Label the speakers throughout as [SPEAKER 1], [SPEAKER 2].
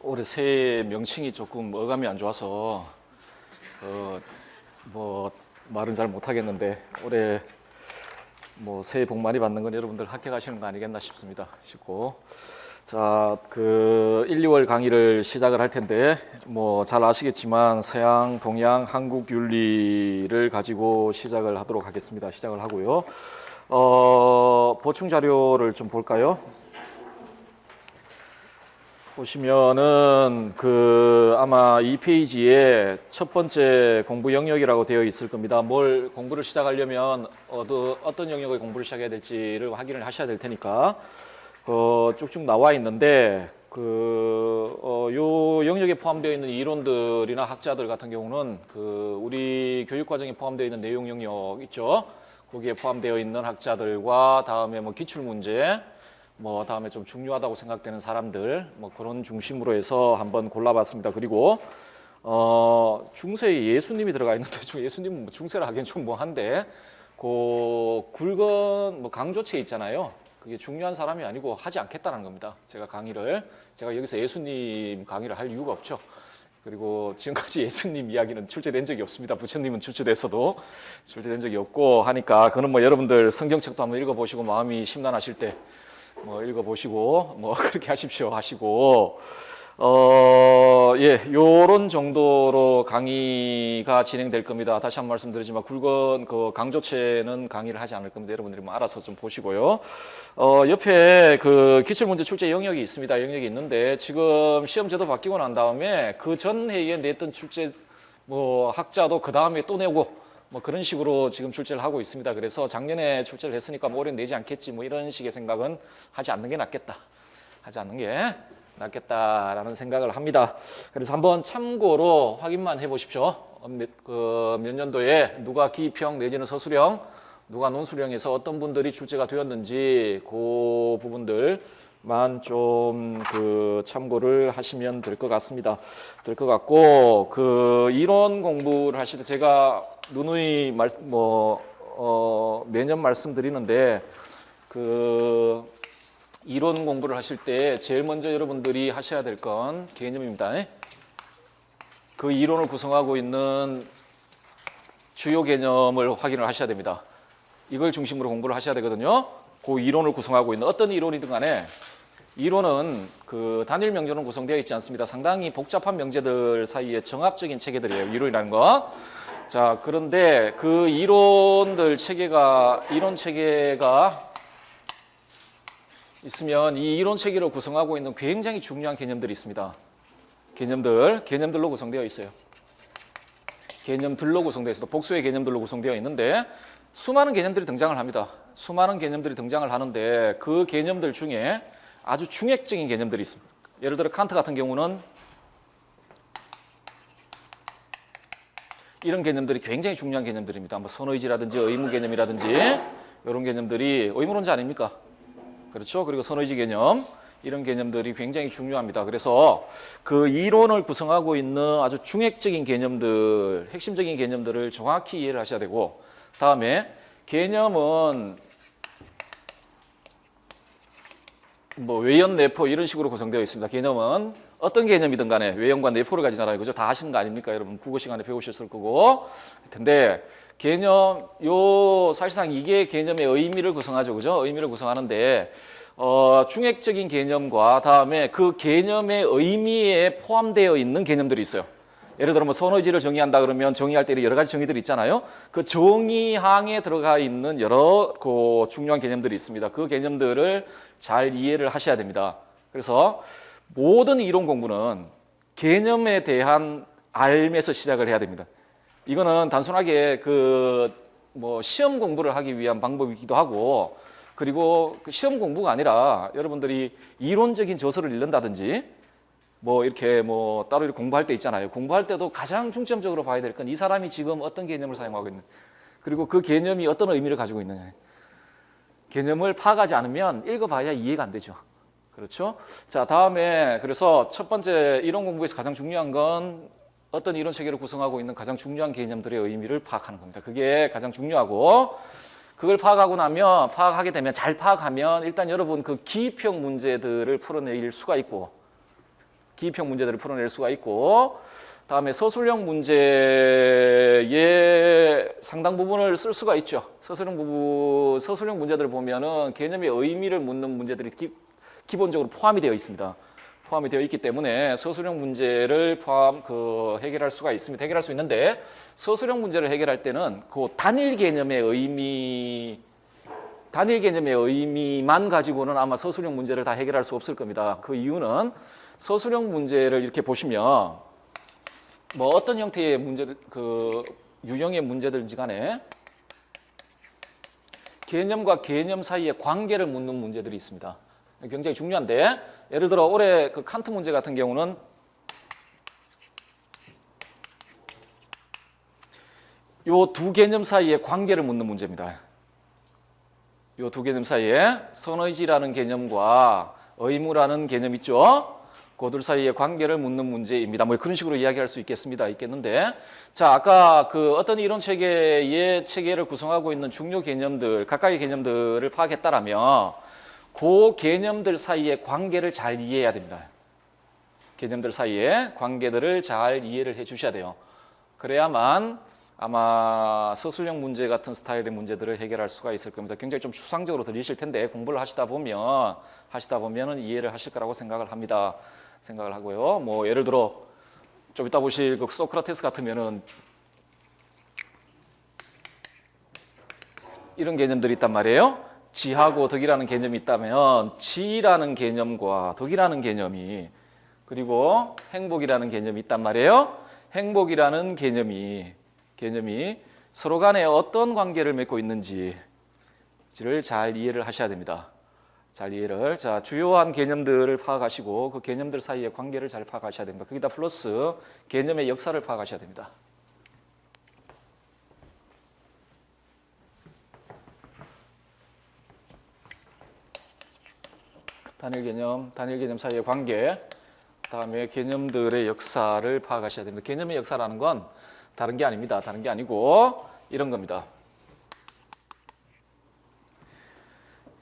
[SPEAKER 1] 올해 새해 명칭이 조금 어감이 안 좋아서 뭐 말은 잘 못하겠는데 올해 뭐 새해 복 많이 받는 건 여러분들 합격하시는 거 아니겠나 싶고 자, 1, 2월 강의를 시작을 할 텐데 뭐 잘 아시겠지만 서양, 동양, 한국 윤리를 가지고 시작을 하도록 하겠습니다. 시작을 하고요. 보충 자료를 좀 볼까요? 보시면은 아마 이 페이지에 첫 번째 공부 영역이라고 되어 있을 겁니다. 뭘 공부를 시작하려면 어떤 영역의 공부를 시작해야 될지를 확인을 하셔야 될 테니까 쭉쭉 나와 있는데 요 영역에 포함되어 있는 이론들이나 학자들 같은 경우는 우리 교육 과정에 포함되어 있는 내용 영역 있죠. 거기에 포함되어 있는 학자들과 다음에 뭐 기출 문제 뭐 다음에 좀 중요하다고 생각되는 사람들 뭐 그런 중심으로 해서 한번 골라봤습니다. 그리고 중세에 예수님이 들어가 있는데 예수님은 중세를 하기엔 좀 뭐한데 굵은 뭐 강조체 있잖아요. 그게 중요한 사람이 아니고 하지 않겠다는 겁니다. 제가 여기서 예수님 강의를 할 이유가 없죠. 그리고 지금까지 예수님 이야기는 출제된 적이 없습니다. 부처님은 출제됐어도 출제된 적이 없고 하니까 그는 뭐 여러분들 성경책도 한번 읽어보시고 마음이 심란하실 때 뭐 읽어보시고 뭐 그렇게 하십시오 하시고 요런 정도로 강의가 진행될 겁니다. 다시 한번 말씀드리지만 굵은 강조체는 강의를 하지 않을 겁니다. 여러분들이 뭐 알아서 좀 보시고요. 옆에 기출문제 출제 영역이 있습니다. 영역이 있는데 지금 시험제도 바뀌고 난 다음에 그 전 해에 냈던 출제 뭐 학자도 그 다음에 또 내고 뭐 그런 식으로 지금 출제를 하고 있습니다. 그래서 작년에 출제를 했으니까 뭐 올해 내지 않겠지 뭐 이런 식의 생각은 하지 않는 게 낫겠다. 하지 않는 게 낫겠다라는 생각을 합니다. 그래서 한번 참고로 확인만 해보십시오. 몇 년도에 누가 기평 내지는 서술형, 누가 논술형에서 어떤 분들이 출제가 되었는지 그 부분들만 좀 참고를 하시면 될 것 같습니다. 될 것 같고 이론 공부를 하실 때 제가 누누이 매년 말씀드리는데 이론 공부를 하실 때 제일 먼저 여러분들이 하셔야 될 건 개념입니다. 그 이론을 구성하고 있는 주요 개념을 확인을 하셔야 됩니다. 이걸 중심으로 공부를 하셔야 되거든요. 그 이론을 구성하고 있는 어떤 이론이든 간에 이론은 단일 명제로 구성되어 있지 않습니다. 상당히 복잡한 명제들 사이에 정합적인 체계들이에요. 이론이라는 거. 자, 그런데 이론 체계가 있으면 이 이론 체계를 구성하고 있는 굉장히 중요한 개념들이 있습니다. 개념들로 구성되어 있어요. 개념들로 구성되어 있어요. 복수의 개념들로 구성되어 있는데 수많은 개념들이 등장을 합니다. 수많은 개념들이 등장을 하는데 그 개념들 중에 아주 중핵적인 개념들이 있습니다. 예를 들어 칸트 같은 경우는 이런 개념들이 굉장히 중요한 개념들입니다. 뭐 선의지라든지 의무 개념이라든지 이런 개념들이 의무론자 아닙니까? 그렇죠? 그리고 선의지 개념 이런 개념들이 굉장히 중요합니다. 그래서 이론을 구성하고 있는 아주 중핵적인 개념들, 핵심적인 개념들을 정확히 이해를 하셔야 되고 다음에 개념은 뭐 외연, 내포 이런 식으로 구성되어 있습니다. 개념은 어떤 개념이든 간에 외연과 내포를 가진 나라예요. 그죠? 다 하시는 거 아닙니까? 여러분 국어 시간에 배우셨을 거고. 근데 사실상 이게 개념의 의미를 구성하죠. 그죠? 의미를 구성하는데 중핵적인 개념과 다음에 그 개념의 의미에 포함되어 있는 개념들이 있어요. 예를 들어 뭐 선의지를 정의한다 그러면 정의할 때 여러 가지 정의들이 있잖아요. 그 정의항에 들어가 있는 여러 중요한 개념들이 있습니다. 그 개념들을 잘 이해를 하셔야 됩니다. 그래서 모든 이론 공부는 개념에 대한 알에서 시작을 해야 됩니다. 이거는 단순하게 시험 공부를 하기 위한 방법이기도 하고 그리고 시험 공부가 아니라 여러분들이 이론적인 저서를 읽는다든지 이렇게 따로 이렇게 공부할 때 있잖아요. 공부할 때도 가장 중점적으로 봐야 될 건 이 사람이 지금 어떤 개념을 사용하고 있는 그리고 그 개념이 어떤 의미를 가지고 있느냐. 개념을 파악하지 않으면 읽어봐야 이해가 안 되죠. 그렇죠? 자, 다음에 그래서 첫 번째 이론 공부에서 가장 중요한 건 어떤 이론 체계를 구성하고 있는 가장 중요한 개념들의 의미를 파악하는 겁니다. 그게 가장 중요하고 그걸 파악하게 되면 잘 파악하면 일단 여러분 그 기입형 문제들을 풀어낼 수가 있고 다음에 서술형 문제의 상당 부분을 쓸 수가 있죠. 서술형 문제들을 보면은 개념의 의미를 묻는 문제들이 기본적으로 포함이 되어 있습니다. 포함이 되어 있기 때문에 서술형 문제를 해결할 수가 있습니다. 해결할 수 있는데 서술형 문제를 해결할 때는 그 단일 개념의 의미만 가지고는 아마 서술형 문제를 다 해결할 수 없을 겁니다. 그 이유는 서술형 문제를 이렇게 보시면 뭐 어떤 형태의 문제들, 그 유형의 문제들인지 간에 개념과 개념 사이의 관계를 묻는 문제들이 있습니다. 굉장히 중요한데 예를 들어 올해 그 칸트 문제 같은 경우는 요 두 개념 사이의 관계를 묻는 문제입니다. 요 두 개념 사이에 선의지라는 개념과 의무라는 개념 있죠? 그들 사이의 관계를 묻는 문제입니다. 뭐 그런 식으로 이야기할 수 있겠는데 자, 아까 그 어떤 이론 체계의 체계를 구성하고 있는 중요 개념들, 각각의 개념들을 파악했다라면 그 개념들 사이의 관계를 잘 이해해야 됩니다. 개념들 사이의 관계들을 잘 이해를 해 주셔야 돼요. 그래야만 아마 서술형 문제 같은 스타일의 문제들을 해결할 수가 있을 겁니다. 굉장히 좀 추상적으로 들리실 텐데 공부를 하시다 보면은 이해를 하실 거라고 생각을 하고요. 뭐 예를 들어 좀 이따 보실 그 소크라테스 같으면은 이런 개념들이 있단 말이에요. 지하고 덕이라는 개념이 있다면 지라는 개념과 덕이라는 개념이 그리고 행복이라는 개념이 있단 말이에요. 행복이라는 개념이 서로 간에 어떤 관계를 맺고 있는지를 잘 이해를 하셔야 됩니다. 자, 주요한 개념들을 파악하시고 그 개념들 사이의 관계를 잘 파악하셔야 됩니다. 거기다 플러스 개념의 역사를 파악하셔야 됩니다. 단일 개념 사이의 관계, 그다음에 개념들의 역사를 파악하셔야 됩니다. 개념의 역사라는 건 다른 게 아닙니다. 다른 게 아니고 이런 겁니다.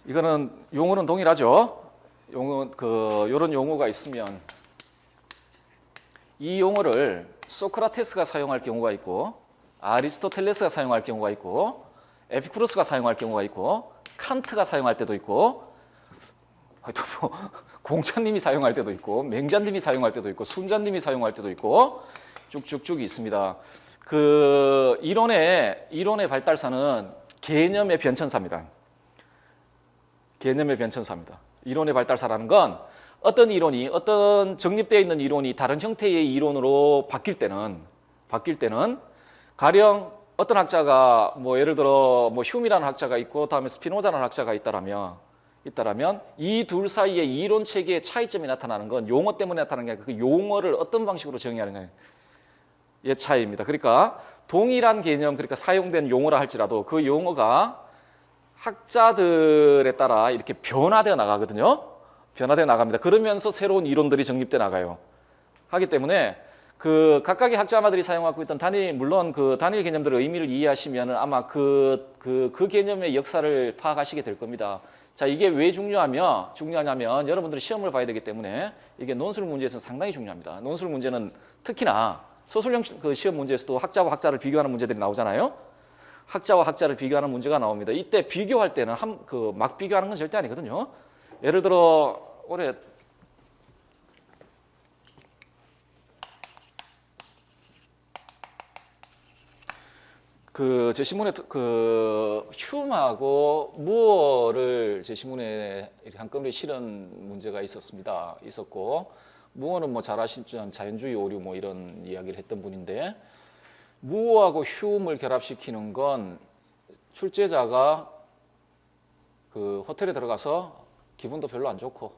[SPEAKER 1] 이거는 용어는 동일하죠. 요런 용어가 있으면 이 용어를 소크라테스가 사용할 경우가 있고 아리스토텔레스가 사용할 경우가 있고 에피쿠로스가 사용할 경우가 있고 칸트가 사용할 때도 있고 또 뭐 공자님이 사용할 때도 있고 맹자님이 사용할 때도 있고 순자님이 사용할 때도 있고 쭉쭉쭉 있습니다. 그 이론의 발달사는 개념의 변천사입니다. 이론의 발달사라는 건 어떤 정립되어 있는 이론이 다른 형태의 이론으로 바뀔 때는 가령 어떤 학자가 뭐 예를 들어 뭐 휴미라는 학자가 있고 다음에 스피노자라는 학자가 있다라면 이 둘 사이의 이론 체계의 차이점이 나타나는 건 용어 때문에 나타나는 게 아니라 그 용어를 어떤 방식으로 정의하느냐의 차이입니다. 그러니까 동일한 개념, 그러니까 사용된 용어라 할지라도 그 용어가 학자들에 따라 이렇게 변화되어 나가거든요. 변화되어 나갑니다. 그러면서 새로운 이론들이 정립돼 나가요. 하기 때문에 그 각각의 학자마들이 사용하고 있던 물론 그 단일 개념들의 의미를 이해하시면 아마 그 개념의 역사를 파악하시게 될 겁니다. 자, 이게 왜 중요하냐면 여러분들이 시험을 봐야 되기 때문에 이게 논술 문제에서는 상당히 중요합니다. 논술 문제는 특히나 서술형 그 시험 문제에서도 학자와 학자를 비교하는 문제들이 나오잖아요. 학자와 학자를 비교하는 문제가 나옵니다. 이때 비교할 때는 막 비교하는 건 절대 아니거든요. 예를 들어 올해 제 신문에 휴음하고 무어를 제 신문에 한꺼번에 실은 문제가 있었고 무어는 뭐 잘 아시죠? 자연주의 오류 뭐 이런 이야기를 했던 분인데 무어하고 휴음을 결합시키는 건 출제자가 그 호텔에 들어가서 기분도 별로 안 좋고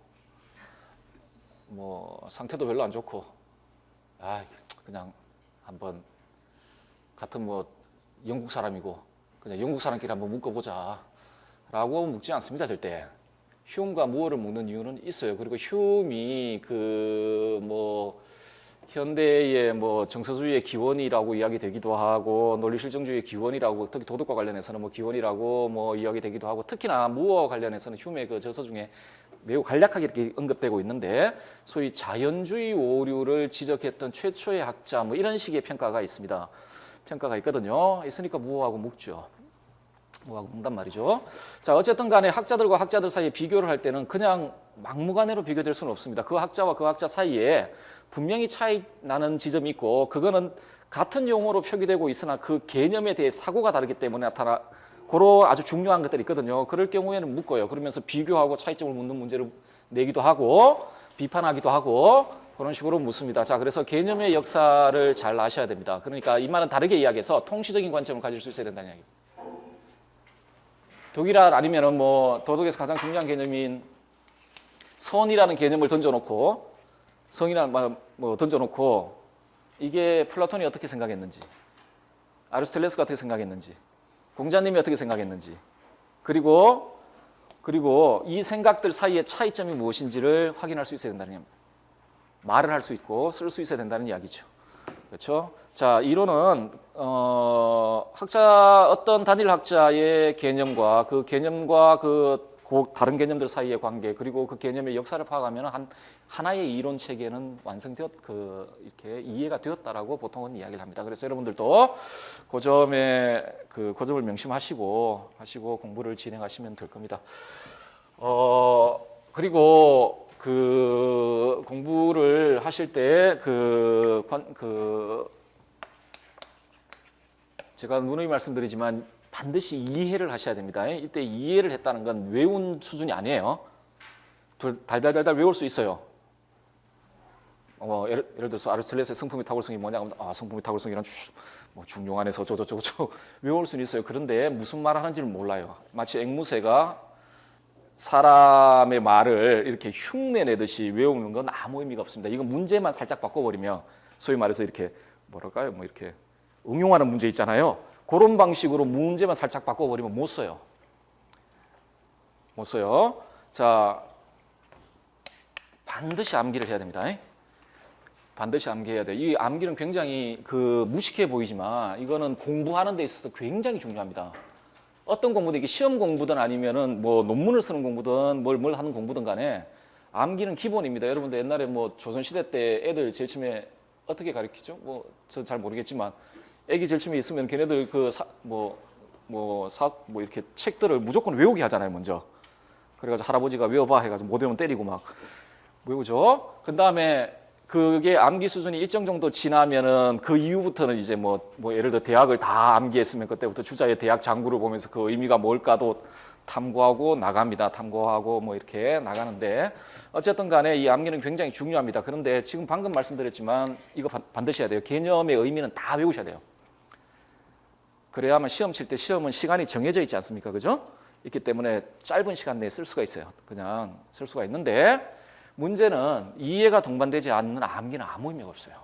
[SPEAKER 1] 뭐 상태도 별로 안 좋고 그냥 한번 같은 뭐 영국 사람이고 그냥 영국 사람끼리 한번 묶어보자 라고 묶지 않습니다. 절대. 휴음과 무어를 묶는 이유는 있어요. 그리고 휴음이 현대의 뭐 정서주의의 기원이라고 이야기되기도 하고 논리실정주의의 기원이라고 특히 도덕과 관련해서는 뭐 기원이라고 뭐 이야기되기도 하고 특히나 무어와 관련해서는 휴메의 그 저서 중에 매우 간략하게 이렇게 언급되고 있는데 소위 자연주의 오류를 지적했던 최초의 학자 뭐 이런 식의 평가가 있습니다. 평가가 있거든요. 있으니까 무어하고 묵죠. 무어하고 묵단 말이죠. 자, 어쨌든 간에 학자들과 학자들 사이에 비교를 할 때는 그냥 막무가내로 비교될 수는 없습니다. 그 학자와 그 학자 사이에 분명히 차이 나는 지점이 있고 그거는 같은 용어로 표기되고 있으나 그 개념에 대해 사고가 다르기 때문에 나타나 그런 아주 중요한 것들이 있거든요. 그럴 경우에는 묻고요. 그러면서 비교하고 차이점을 묻는 문제를 내기도 하고 비판하기도 하고 그런 식으로 묻습니다. 자, 그래서 개념의 역사를 잘 아셔야 됩니다. 그러니까 이 말은 다르게 이야기해서 통시적인 관점을 가질 수 있어야 된다는 이야기. 독일말 아니면은 뭐 도덕에서 가장 중요한 개념인 선이라는 개념을 던져놓고 성이라는 말 뭐 던져놓고 이게 플라톤이 어떻게 생각했는지, 아리스토텔레스가 어떻게 생각했는지, 공자님이 어떻게 생각했는지, 그리고 이 생각들 사이의 차이점이 무엇인지를 확인할 수 있어야 된다는 겁니다. 말을 할 수 있고 쓸 수 있어야 된다는 이야기죠. 그렇죠? 자, 이론은 학자 어떤 단일 학자의 개념과 그 개념과 그 다른 개념들 사이의 관계 그리고 그 개념의 역사를 파악하면 하나의 이론 체계는 이렇게 이해가 되었다라고 보통은 이야기를 합니다. 그래서 여러분들도 그 점을 명심하시고 공부를 진행하시면 될 겁니다. 그리고 그 공부를 하실 때 제가 누누이 말씀드리지만 반드시 이해를 하셔야 됩니다. 이때 이해를 했다는 건 외운 수준이 아니에요. 달달달달 외울 수 있어요. 예를 들어서 아리스토텔레스의 성품의 탁월성이 뭐냐 하면 성품의 탁월성이란 뭐 중용 안에서 저저저저 외울 수는 있어요. 그런데 무슨 말 하는지를 몰라요. 마치 앵무새가 사람의 말을 이렇게 흉내내듯이 외우는 건 아무 의미가 없습니다. 이건 문제만 살짝 바꿔버리면 소위 말해서 이렇게 뭐랄까요? 뭐 이렇게 응용하는 문제 있잖아요. 그런 방식으로 문제만 살짝 바꿔버리면 못 써요. 자, 반드시 암기를 해야 됩니다. 반드시 암기해야 돼요. 이 암기는 굉장히 무식해 보이지만 이거는 공부하는 데 있어서 굉장히 중요합니다. 어떤 공부든 이게 시험 공부든 아니면은 뭐 논문을 쓰는 공부든 뭘 하는 공부든 간에 암기는 기본입니다. 여러분들 옛날에 뭐 조선시대 때 애들 제일 처음에 어떻게 가르치죠? 뭐 저 잘 모르겠지만 애기 제일 처음에 있으면 걔네들 이렇게 책들을 무조건 외우게 하잖아요, 먼저. 그래가지고 할아버지가 외워봐 해가지고 못 외우면 때리고 막 외우죠. 그 다음에 그게 암기 수준이 일정 정도 지나면은 그 이후부터는 이제 뭐 예를 들어 대학을 다 암기했으면 그때부터 주자의 대학 장구를 보면서 그 의미가 뭘까도 탐구하고 나갑니다. 탐구하고 뭐 이렇게 나가는데 어쨌든 간에 이 암기는 굉장히 중요합니다. 그런데 지금 방금 말씀드렸지만 이거 반드시 해야 돼요. 개념의 의미는 다 외우셔야 돼요. 그래야만 시험 칠 때 시험은 시간이 정해져 있지 않습니까? 그죠? 있기 때문에 짧은 시간 내에 쓸 수가 있어요. 그냥 쓸 수가 있는데 문제는 이해가 동반되지 않는 암기는 아무 의미가 없어요.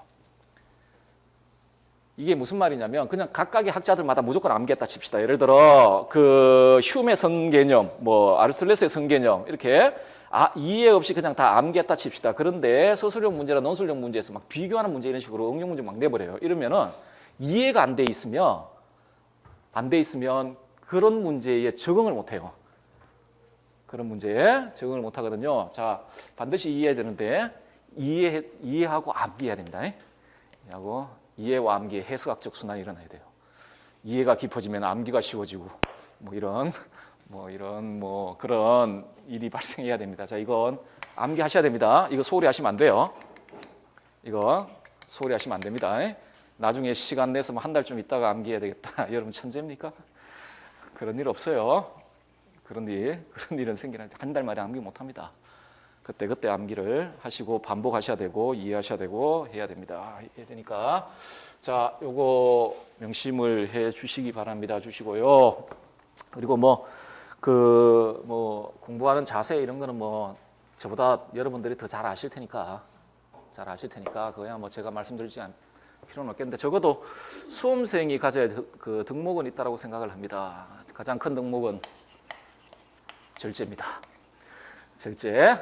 [SPEAKER 1] 이게 무슨 말이냐면 그냥 각각의 학자들마다 무조건 암기했다 칩시다. 예를 들어 그 휴메 성개념, 뭐 아리스토텔레스의 성개념 이렇게 이해 없이 그냥 다 암기했다 칩시다. 그런데 서술형 문제나 논술형 문제에서 막 비교하는 문제 이런 식으로 응용 문제 막 내버려요. 이러면은 이해가 안 돼 있으면 그런 문제에 적응을 못 해요. 그런 문제에 적응을 못 하거든요. 자, 반드시 이해해야 되는데 이해하고 암기해야 됩니다. 이해와 암기의 해석학적 순환이 일어나야 돼요. 이해가 깊어지면 암기가 쉬워지고 그런 일이 발생해야 됩니다. 자, 이건 암기하셔야 됩니다. 이거 소홀히 하시면 안 돼요. 나중에 시간 내서 한 달쯤 있다가 암기해야 되겠다. 여러분 천재입니까? 그런 일 없어요. 그런 일은 생기는데 한 달 만에 암기 못 합니다. 그때 암기를 하시고 반복하셔야 되고 이해하셔야 되고 해야 됩니다. 해야 되니까 자, 요거 명심을 해 주시기 바랍니다. 주시고요. 그리고 공부하는 자세 이런 거는 저보다 여러분들이 더 잘 아실 테니까 그거야 제가 말씀드리지 필요는 없겠는데 적어도 수험생이 가져야 될 그 덕목은 있다라고 생각을 합니다. 가장 큰 덕목은 절제입니다. 절제.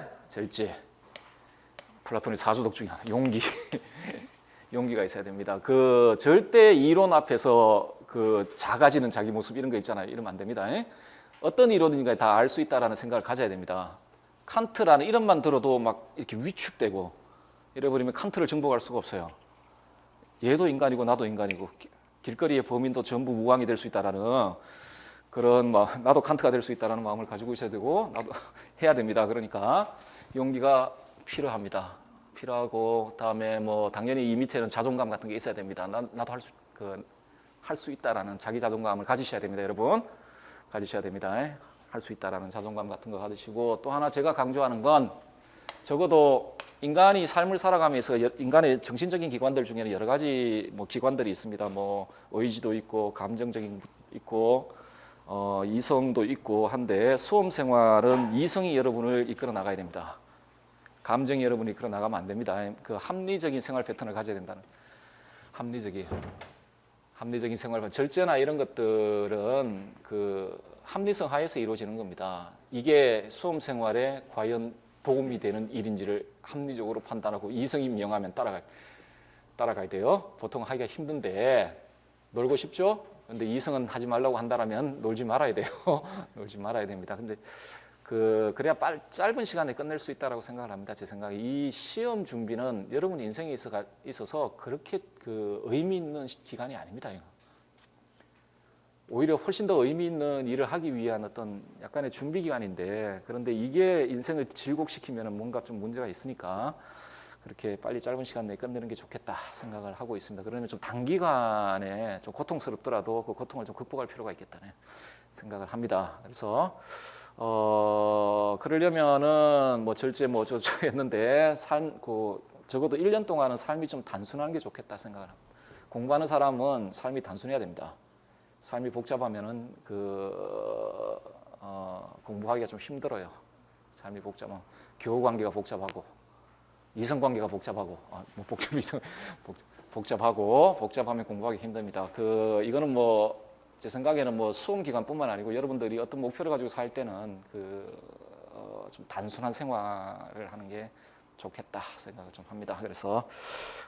[SPEAKER 1] 플라톤의 사주덕 중에 하나, 용기. 용기가 있어야 됩니다. 그 절대 이론 앞에서 그 작아지는 자기 모습 이런 거 있잖아요. 이러면 안 됩니다. 어떤 이론인가 다 알 수 있다라는 생각을 가져야 됩니다. 칸트라는 이름만 들어도 막 이렇게 위축되고 이래버리면 칸트를 정복할 수가 없어요. 얘도 인간이고 나도 인간이고 길거리의 범인도 전부 무왕이 될 수 있다라는 그런 나도 칸트가 될 수 있다라는 마음을 가지고 있어야 되고 나도 해야 됩니다. 그러니까 용기가 필요합니다. 필요하고 다음에 뭐 당연히 이 밑에는 자존감 같은 게 있어야 됩니다. 나도 할 수 있다라는 자기 자존감을 가지셔야 됩니다, 여러분. 가지셔야 됩니다. 할 수 있다라는 자존감 같은 거 가지시고 또 하나 제가 강조하는 건 적어도 인간이 삶을 살아가면서 인간의 정신적인 기관들 중에는 여러 가지 뭐 기관들이 있습니다. 뭐 의지도 있고 감정적인 있고 이성도 있고 한데 수험 생활은 이성이 여러분을 이끌어 나가야 됩니다. 감정이 여러분을 이끌어 나가면 안 됩니다. 그 합리적인 생활 패턴을 가져야 된다는 합리적인 생활 패턴. 절제나 이런 것들은 그 합리성 하에서 이루어지는 겁니다. 이게 수험 생활에 과연 도움이 되는 일인지를 합리적으로 판단하고 이성이 명하면 따라가야 돼요. 보통 하기가 힘든데 놀고 싶죠? 근데 이성은 하지 말라고 한다면 놀지 말아야 돼요. 놀지 말아야 됩니다. 근데 그래야 짧은 시간에 끝낼 수 있다라고 생각을 합니다. 제 생각에 이 시험 준비는 여러분 인생에 있어서 그렇게 그 의미 있는 기간이 아닙니다. 이거. 오히려 훨씬 더 의미 있는 일을 하기 위한 어떤 약간의 준비 기간인데 그런데 이게 인생을 질곡시키면 뭔가 좀 문제가 있으니까 그렇게 빨리 짧은 시간 내에 끝내는 게 좋겠다 생각을 하고 있습니다. 그러면 좀 단기간에 좀 고통스럽더라도 그 고통을 좀 극복할 필요가 있겠다는 생각을 합니다. 그래서 그러려면은 뭐 절제 뭐 저저 했는데 적어도 1년 동안은 삶이 좀 단순한 게 좋겠다 생각을 합니다. 공부하는 사람은 삶이 단순해야 됩니다. 삶이 복잡하면은 공부하기가 좀 힘들어요. 삶이 복잡하면 교우 관계가 복잡하고 이성 관계가 복잡하고 복잡하면 공부하기 힘듭니다. 이거는 뭐 제 생각에는 뭐 수험 기간뿐만 아니고 여러분들이 어떤 목표를 가지고 살 때는 좀 단순한 생활을 하는 게 좋겠다 생각을 좀 합니다. 그래서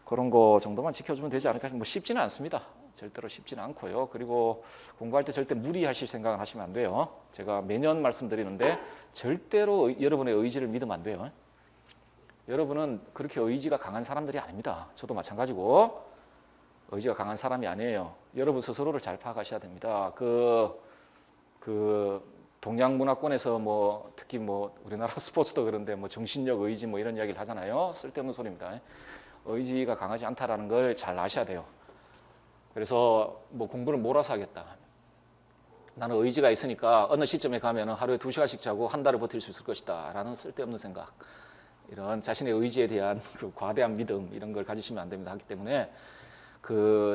[SPEAKER 1] 그런 거 정도만 지켜주면 되지 않을까. 뭐 쉽지는 않습니다. 절대로 쉽지는 않고요. 그리고 공부할 때 절대 무리하실 생각은 하시면 안 돼요. 제가 매년 말씀드리는데 절대로 여러분의 의지를 믿으면 안 돼요. 여러분은 그렇게 의지가 강한 사람들이 아닙니다. 저도 마찬가지고 의지가 강한 사람이 아니에요. 여러분 스스로를 잘 파악하셔야 됩니다. 동양 문화권에서 뭐 특히 뭐 우리나라 스포츠도 그런데 뭐 정신력 의지 뭐 이런 이야기를 하잖아요. 쓸데없는 소리입니다. 의지가 강하지 않다라는 걸 잘 아셔야 돼요. 그래서 뭐 공부를 몰아서 하겠다. 나는 의지가 있으니까 어느 시점에 가면은 하루에 2시간씩 자고 한 달을 버틸 수 있을 것이다 라는 쓸데없는 생각, 이런 자신의 의지에 대한 그 과대한 믿음 이런 걸 가지시면 안 됩니다. 하기 때문에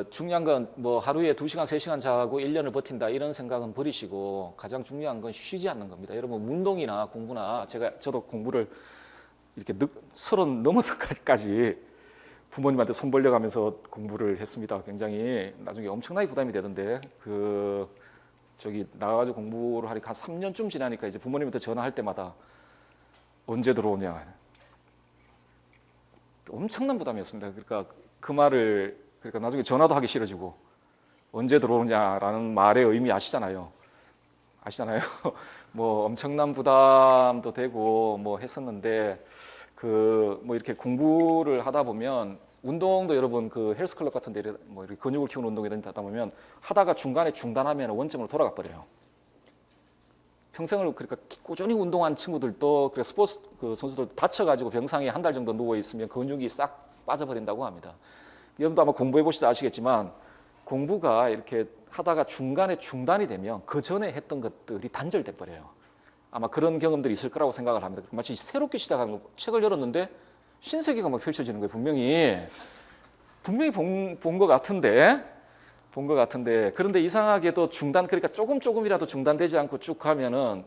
[SPEAKER 1] 중요한 건 뭐 하루에 2시간, 3시간 자고 1년을 버틴다 이런 생각은 버리시고 가장 중요한 건 쉬지 않는 겁니다. 여러분 운동이나 공부나 저도 공부를 이렇게 30 넘어서까지 부모님한테 손 벌려가면서 공부를 했습니다. 굉장히 나중에 엄청나게 부담이 되던데 나가가지고 공부를 하니까 한 3년쯤 지나니까 이제 부모님한테 전화할 때마다 언제 들어오냐 엄청난 부담이었습니다. 그러니까 나중에 전화도 하기 싫어지고 언제 들어오냐라는 말의 의미 아시잖아요. 뭐 엄청난 부담도 되고 뭐 했었는데 뭐 이렇게 공부를 하다 보면 운동도 여러분 헬스클럽 같은 데 뭐 이렇게 근육을 키우는 운동 이런 데 하다 보면 하다가 중간에 중단하면 원점으로 돌아가 버려요. 평생을 그러니까 꾸준히 운동한 친구들도 스포츠 선수들 다쳐가지고 병상에 한 달 정도 누워 있으면 근육이 싹 빠져버린다고 합니다. 여러분도 아마 공부해 보시다 아시겠지만 공부가 이렇게 하다가 중간에 중단이 되면 그 전에 했던 것들이 단절돼 버려요. 아마 그런 경험들이 있을 거라고 생각을 합니다. 마치 새롭게 시작하는 책을 열었는데 신세계가 막 펼쳐지는 거예요. 분명히 본 것 같은데 그런데 이상하게도 그러니까 조금이라도 중단되지 않고 쭉 가면은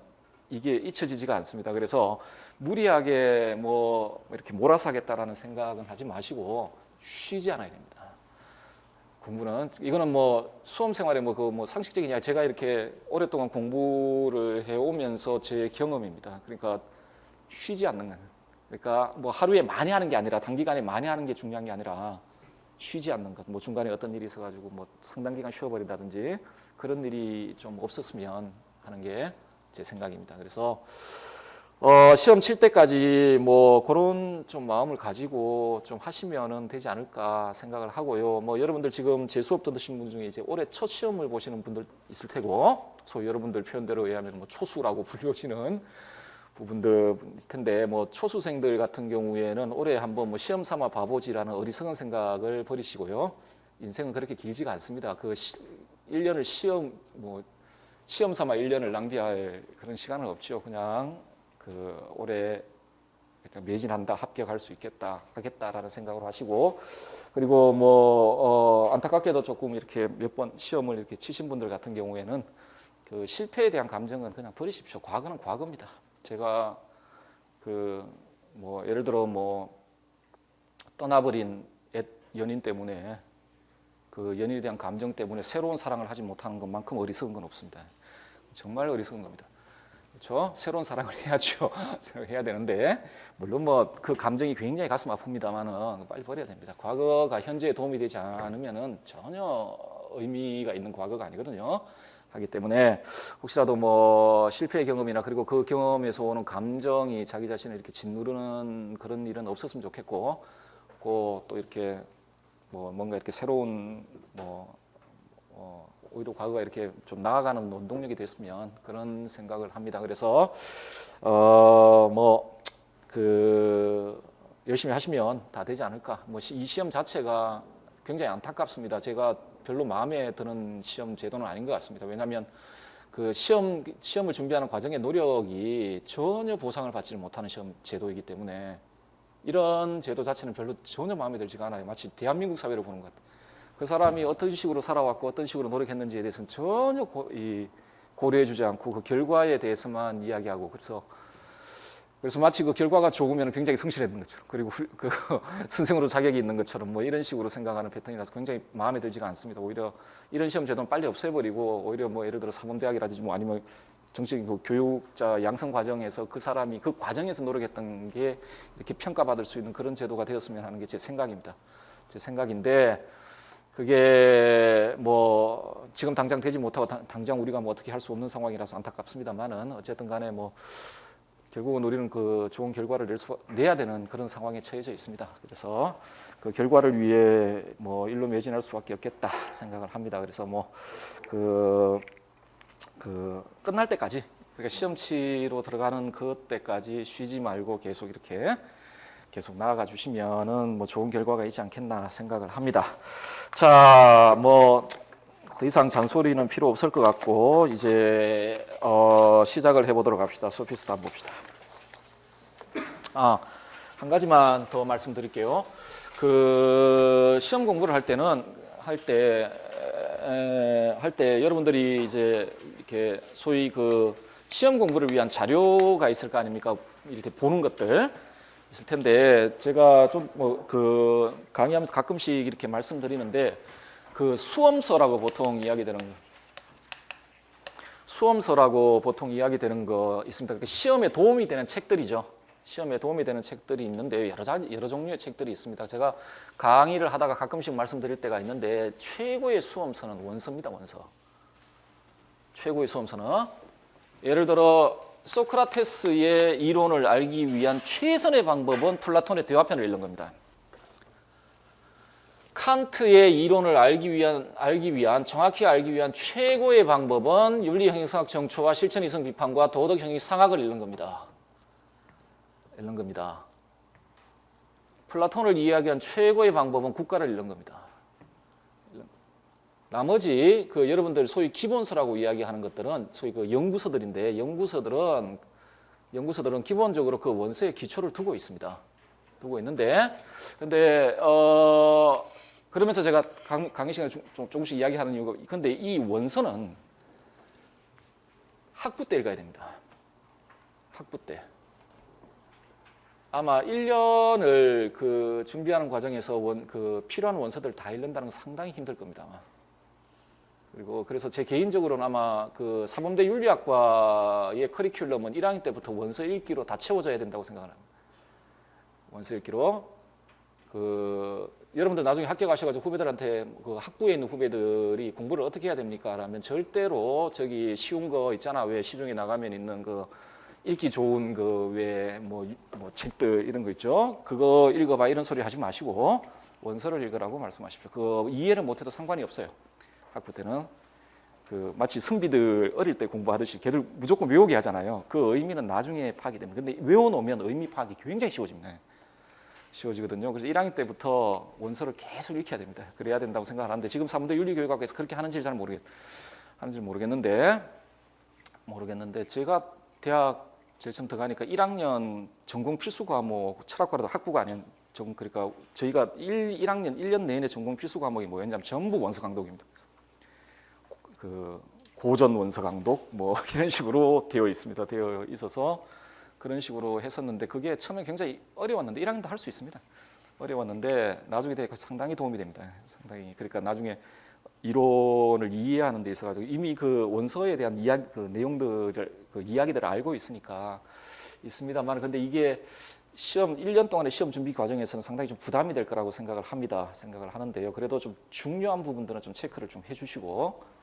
[SPEAKER 1] 이게 잊혀지지가 않습니다. 그래서 무리하게 뭐 이렇게 몰아서 하겠다라는 생각은 하지 마시고 쉬지 않아야 됩니다. 공부는 이거는 뭐 수험 생활에 뭐 상식적인 이야기, 제가 이렇게 오랫동안 공부를 해오면서 제 경험입니다. 그러니까 쉬지 않는 거예요. 그러니까 뭐 하루에 많이 하는 게 아니라 단기간에 많이 하는 게 중요한 게 아니라 쉬지 않는 것, 뭐 중간에 어떤 일이 있어가지고 뭐 상당 기간 쉬어버린다든지 그런 일이 좀 없었으면 하는 게 제 생각입니다. 그래서 시험 칠 때까지 뭐 그런 좀 마음을 가지고 좀 하시면은 되지 않을까 생각을 하고요. 뭐 여러분들 지금 제 수업 들으신 분 중에 이제 올해 첫 시험을 보시는 분들 있을 테고, 소위 여러분들 표현대로 의하면 뭐 초수라고 불리시는 부분들 있을 텐데, 뭐 초수생들 같은 경우에는 올해 한번 뭐 시험 삼아 봐보지라는 어리석은 생각을 버리시고요. 인생은 그렇게 길지가 않습니다. 그 1년을 시험 삼아 1년을 낭비할 그런 시간은 없죠. 그냥 그 올해 매진한다, 합격할 수 있겠다, 하겠다라는 생각으로 하시고, 그리고 뭐 안타깝게도 조금 이렇게 몇 번 시험을 이렇게 치신 분들 같은 경우에는 그 실패에 대한 감정은 그냥 버리십시오. 과거는 과거입니다. 제가 그 뭐 예를 들어 뭐 떠나버린 연인 때문에 그 연인에 대한 감정 때문에 새로운 사랑을 하지 못하는 것만큼 어리석은 건 없습니다. 정말 어리석은 겁니다. 그렇죠? 새로운 사랑을 해야죠. 해야 되는데, 물론 뭐 그 감정이 굉장히 가슴 아픕니다만은 빨리 버려야 됩니다. 과거가 현재에 도움이 되지 않으면은 전혀 의미가 있는 과거가 아니거든요. 하기 때문에 혹시라도 뭐 실패의 경험이나 그리고 그 경험에서 오는 감정이 자기 자신을 이렇게 짓누르는 그런 일은 없었으면 좋겠고, 또 이렇게 뭐 뭔가 이렇게 새로운 오히려 과거가 이렇게 좀 나아가는 원동력이 됐으면 그런 생각을 합니다. 그래서 열심히 하시면 다 되지 않을까. 뭐 이 시험 자체가 굉장히 안타깝습니다. 제가 별로 마음에 드는 시험 제도는 아닌 것 같습니다. 왜냐하면 그 시험을 준비하는 과정의 노력이 전혀 보상을 받지 못하는 시험 제도이기 때문에 이런 제도 자체는 전혀 마음에 들지가 않아요. 마치 대한민국 사회를 보는 것 같아요. 그 사람이 어떤 식으로 살아왔고 어떤 식으로 노력했는지에 대해서는 전혀 고려해주지 않고 그 결과에 대해서만 이야기하고, 그래서 마치 그 결과가 좋으면 굉장히 성실했는 것처럼, 그리고 그 선생으로 자격이 있는 것처럼 뭐 이런 식으로 생각하는 패턴이라서 굉장히 마음에 들지가 않습니다. 오히려 이런 시험 제도는 빨리 없애버리고, 오히려 뭐 예를 들어 사범대학이라든지 뭐 아니면 정적인 그 교육자 양성 과정에서 그 사람이 그 과정에서 노력했던 게 이렇게 평가받을 수 있는 그런 제도가 되었으면 하는 게 제 생각입니다. 제 생각인데, 그게 뭐 지금 당장 되지 못하고 당장 우리가 뭐 어떻게 할 수 없는 상황이라서 안타깝습니다만은, 어쨌든 간에 뭐 결국은 우리는 그 좋은 결과를 내야 되는 그런 상황에 처해져 있습니다. 그래서 그 결과를 위해 뭐 일로 매진할 수밖에 없겠다 생각을 합니다. 그래서 뭐 끝날 때까지, 그러니까 시험 치러 들어가는 그때까지 쉬지 말고 계속 나아가 주시면은 뭐 좋은 결과가 있지 않겠나 생각을 합니다. 자, 뭐 더 이상 잔소리는 필요 없을 것 같고, 이제 시작을 해보도록 합시다. 소피스트 한번 봅시다. 한 가지만 더 말씀드릴게요. 그 시험 공부를 할 때 여러분들이 이제 이렇게 소위 그 시험 공부를 위한 자료가 있을 거 아닙니까? 이렇게 보는 것들 있을 텐데, 제가 좀 그 강의하면서 가끔씩 이렇게 말씀드리는데, 그 수험서라고 보통 이야기되는 거 있습니다. 시험에 도움이 되는 책들이죠. 시험에 도움이 되는 책들이 있는데 여러 종류의 책들이 있습니다. 제가 강의를 하다가 가끔씩 말씀드릴 때가 있는데, 최고의 수험서는 원서입니다. 원서. 최고의 수험서는 예를 들어 소크라테스의 이론을 알기 위한 최선의 방법은 플라톤의 대화편을 읽는 겁니다. 칸트의 이론을 정확히 알기 위한 최고의 방법은 윤리 형이성학 정초와 실천 이성 비판과 도덕 형이 상학을 읽는 겁니다. 플라톤을 이해하기 위한 최고의 방법은 국가를 읽는 겁니다. 나머지 그 여러분들 소위 기본서라고 이야기하는 것들은 소위 그 연구서들인데, 연구서들은 기본적으로 그 원서의 기초를 두고 있습니다. 근데 그러면서 제가 강의 시간에 조금씩 이야기하는 이유가, 근데 이 원서는 학부 때 읽어야 됩니다. 학부 때. 아마 1년을 그 준비하는 과정에서 필요한 원서들 다 읽는다는 건 상당히 힘들 겁니다. 아마. 그래서 제 개인적으로는 아마 그 사범대 윤리학과의 커리큘럼은 1학년 때부터 원서 읽기로 다 채워져야 된다고 생각을 합니다. 원서 읽기로. 여러분들 나중에 학교 가셔가지고 후배들한테 그 학부에 있는 후배들이 공부를 어떻게 해야 됩니까? 라면 절대로 저기 쉬운 거 있잖아. 왜 시중에 나가면 있는 그 읽기 좋은 그 왜 뭐 책들 이런 거 있죠. 그거 읽어봐 이런 소리 하지 마시고 원서를 읽으라고 말씀하십시오. 그 이해를 못해도 상관이 없어요. 학부 때는 마치 승비들 어릴 때 공부하듯이 걔들 무조건 외우게 하잖아요. 그 의미는 나중에 파악이 됩니다. 근데 외워놓으면 의미 파악이 굉장히 쉬워지거든요. 그래서 1학년 때부터 원서를 계속 익혀야 됩니다. 그래야 된다고 생각하는데 지금 사문대 윤리교육학에서 그렇게 하는지 잘 모르겠는데 제가 대학 제일 처음 들어가니까 1학년 전공 필수 과목 철학과라도 학부가 아닌 그러니까 저희가 1학년 1년 내내 전공 필수 과목이 뭐였냐면 전부 원서 강독입니다. 고전 원서 강독 뭐 이런 식으로 되어 있어서 그런 식으로 했었는데 그게 처음에 굉장히 어려웠는데 1학년도 할 수 있습니다. 어려웠는데 나중에 되게 상당히 도움이 됩니다. 상당히 그러니까 나중에 이론을 이해하는 데 있어가지고 이미 그 원서에 대한 내용들을 이야기들을 알고 있습니다만 근데 이게 시험 1년 동안의 시험 준비 과정에서는 상당히 좀 부담이 될 거라고 생각을 하는데요. 그래도 좀 중요한 부분들은 좀 체크를 좀 해주시고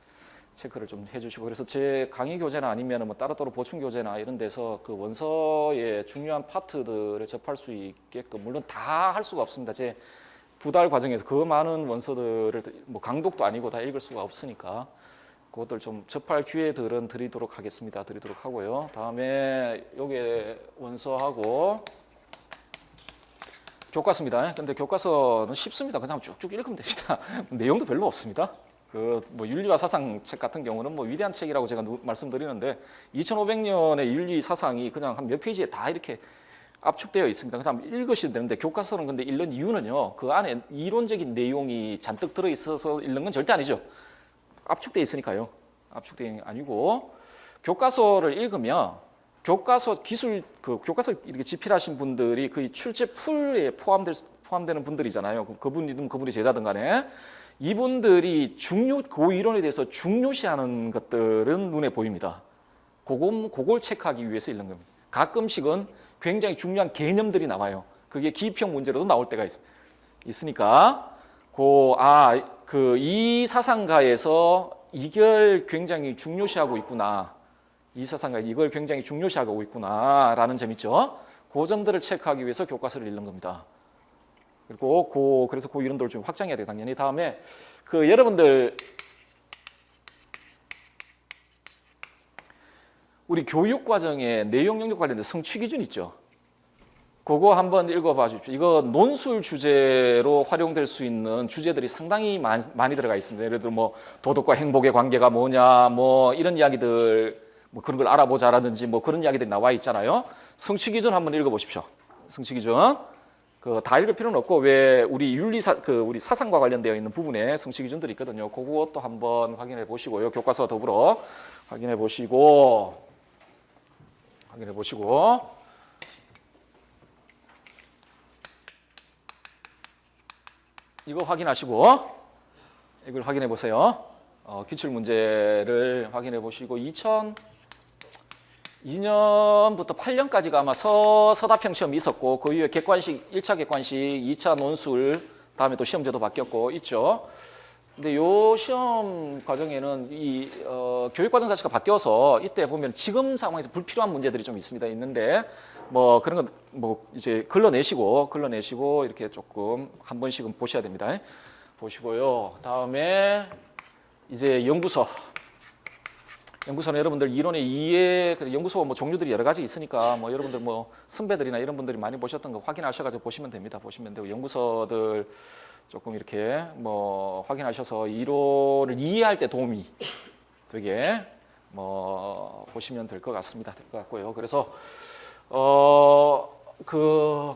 [SPEAKER 1] 그래서 제 강의 교재나 아니면 뭐 따로따로 보충 교재나 이런 데서 그 원서의 중요한 파트들을 접할 수 있게끔 물론 다 할 수가 없습니다. 제 2달 과정에서 그 많은 원서들을 뭐 강독도 아니고 다 읽을 수가 없으니까 그것들 좀 접할 기회들은 드리도록 하고요. 다음에 요게 원서하고 교과서입니다. 근데 교과서는 쉽습니다. 그냥 쭉쭉 읽으면 됩니다. 내용도 별로 없습니다. 뭐 윤리와 사상 책 같은 경우는 뭐 위대한 책이라고 제가 말씀드리는데 2500년의 윤리 사상이 그냥 한 몇 페이지에 다 이렇게 압축되어 있습니다. 그다음 읽으시면 되는데 교과서는 근데 읽는 이유는요. 그 안에 이론적인 내용이 잔뜩 들어 있어서 읽는 건 절대 아니죠. 압축되어 있으니까요. 압축되어 아니고 교과서를 읽으면 교과서 기술 교과서 이렇게 집필하신 분들이 그 출제 풀에 포함되는 분들이잖아요. 그분이든 그분이 제자든 간에 이분들이 그 이론에 대해서 중요시하는 것들은 눈에 보입니다. 그걸 체크하기 위해서 읽는 겁니다. 가끔씩은 굉장히 중요한 개념들이 나와요. 그게 기입형 문제로도 나올 때가 있으니까 이 사상가에서 이걸 굉장히 중요시하고 있구나. 이 사상가 이걸 굉장히 중요시하고 있구나라는 점 있죠. 그 점들을 체크하기 위해서 교과서를 읽는 겁니다. 그리고 그래서 그 이론들을 좀 확장해야 돼요, 당연히. 다음에 여러분들 우리 교육 과정에 내용 영역 관련된 성취 기준 있죠. 그거 한번 읽어봐 주십시오. 이거 논술 주제로 활용될 수 있는 주제들이 상당히 많이 들어가 있습니다. 예를 들어 뭐 도덕과 행복의 관계가 뭐냐, 뭐 이런 이야기들, 뭐 그런 걸 알아보자라든지 뭐 그런 이야기들이 나와 있잖아요. 성취 기준 한번 읽어보십시오. 성취 기준. 다 읽을 필요는 없고 왜 우리 우리 사상과 관련되어 있는 부분에 성취 기준들이 있거든요. 그것도 한번 확인해 보시고요. 교과서 더불어 확인해 보시고 이거 확인하시고 이걸 확인해 보세요. 기출 문제를 확인해 보시고 2002년부터 8년까지가 아마 서답형 시험이 있었고 그 이후에 객관식 1차 객관식, 2차 논술, 다음에 또 시험제도 바뀌었고 있죠. 근데 요 시험 과정에는 이 교육 과정 자체가 바뀌어서 이때 보면 지금 상황에서 불필요한 문제들이 좀 있는데 뭐 그런 건 뭐 이제 걸러내시고 이렇게 조금 한 번씩은 보셔야 됩니다. 보시고요. 다음에 이제 연구소는 여러분들 이론의 연구소 뭐 종류들이 여러 가지 있으니까 뭐 여러분들 뭐 선배들이나 이런 분들이 많이 보셨던 거 확인하셔가지고 보시면 됩니다. 보시면 되고 연구소들 조금 이렇게 뭐 확인하셔서 이론을 이해할 때 도움이 되게 뭐 보시면 될 것 같고요. 그래서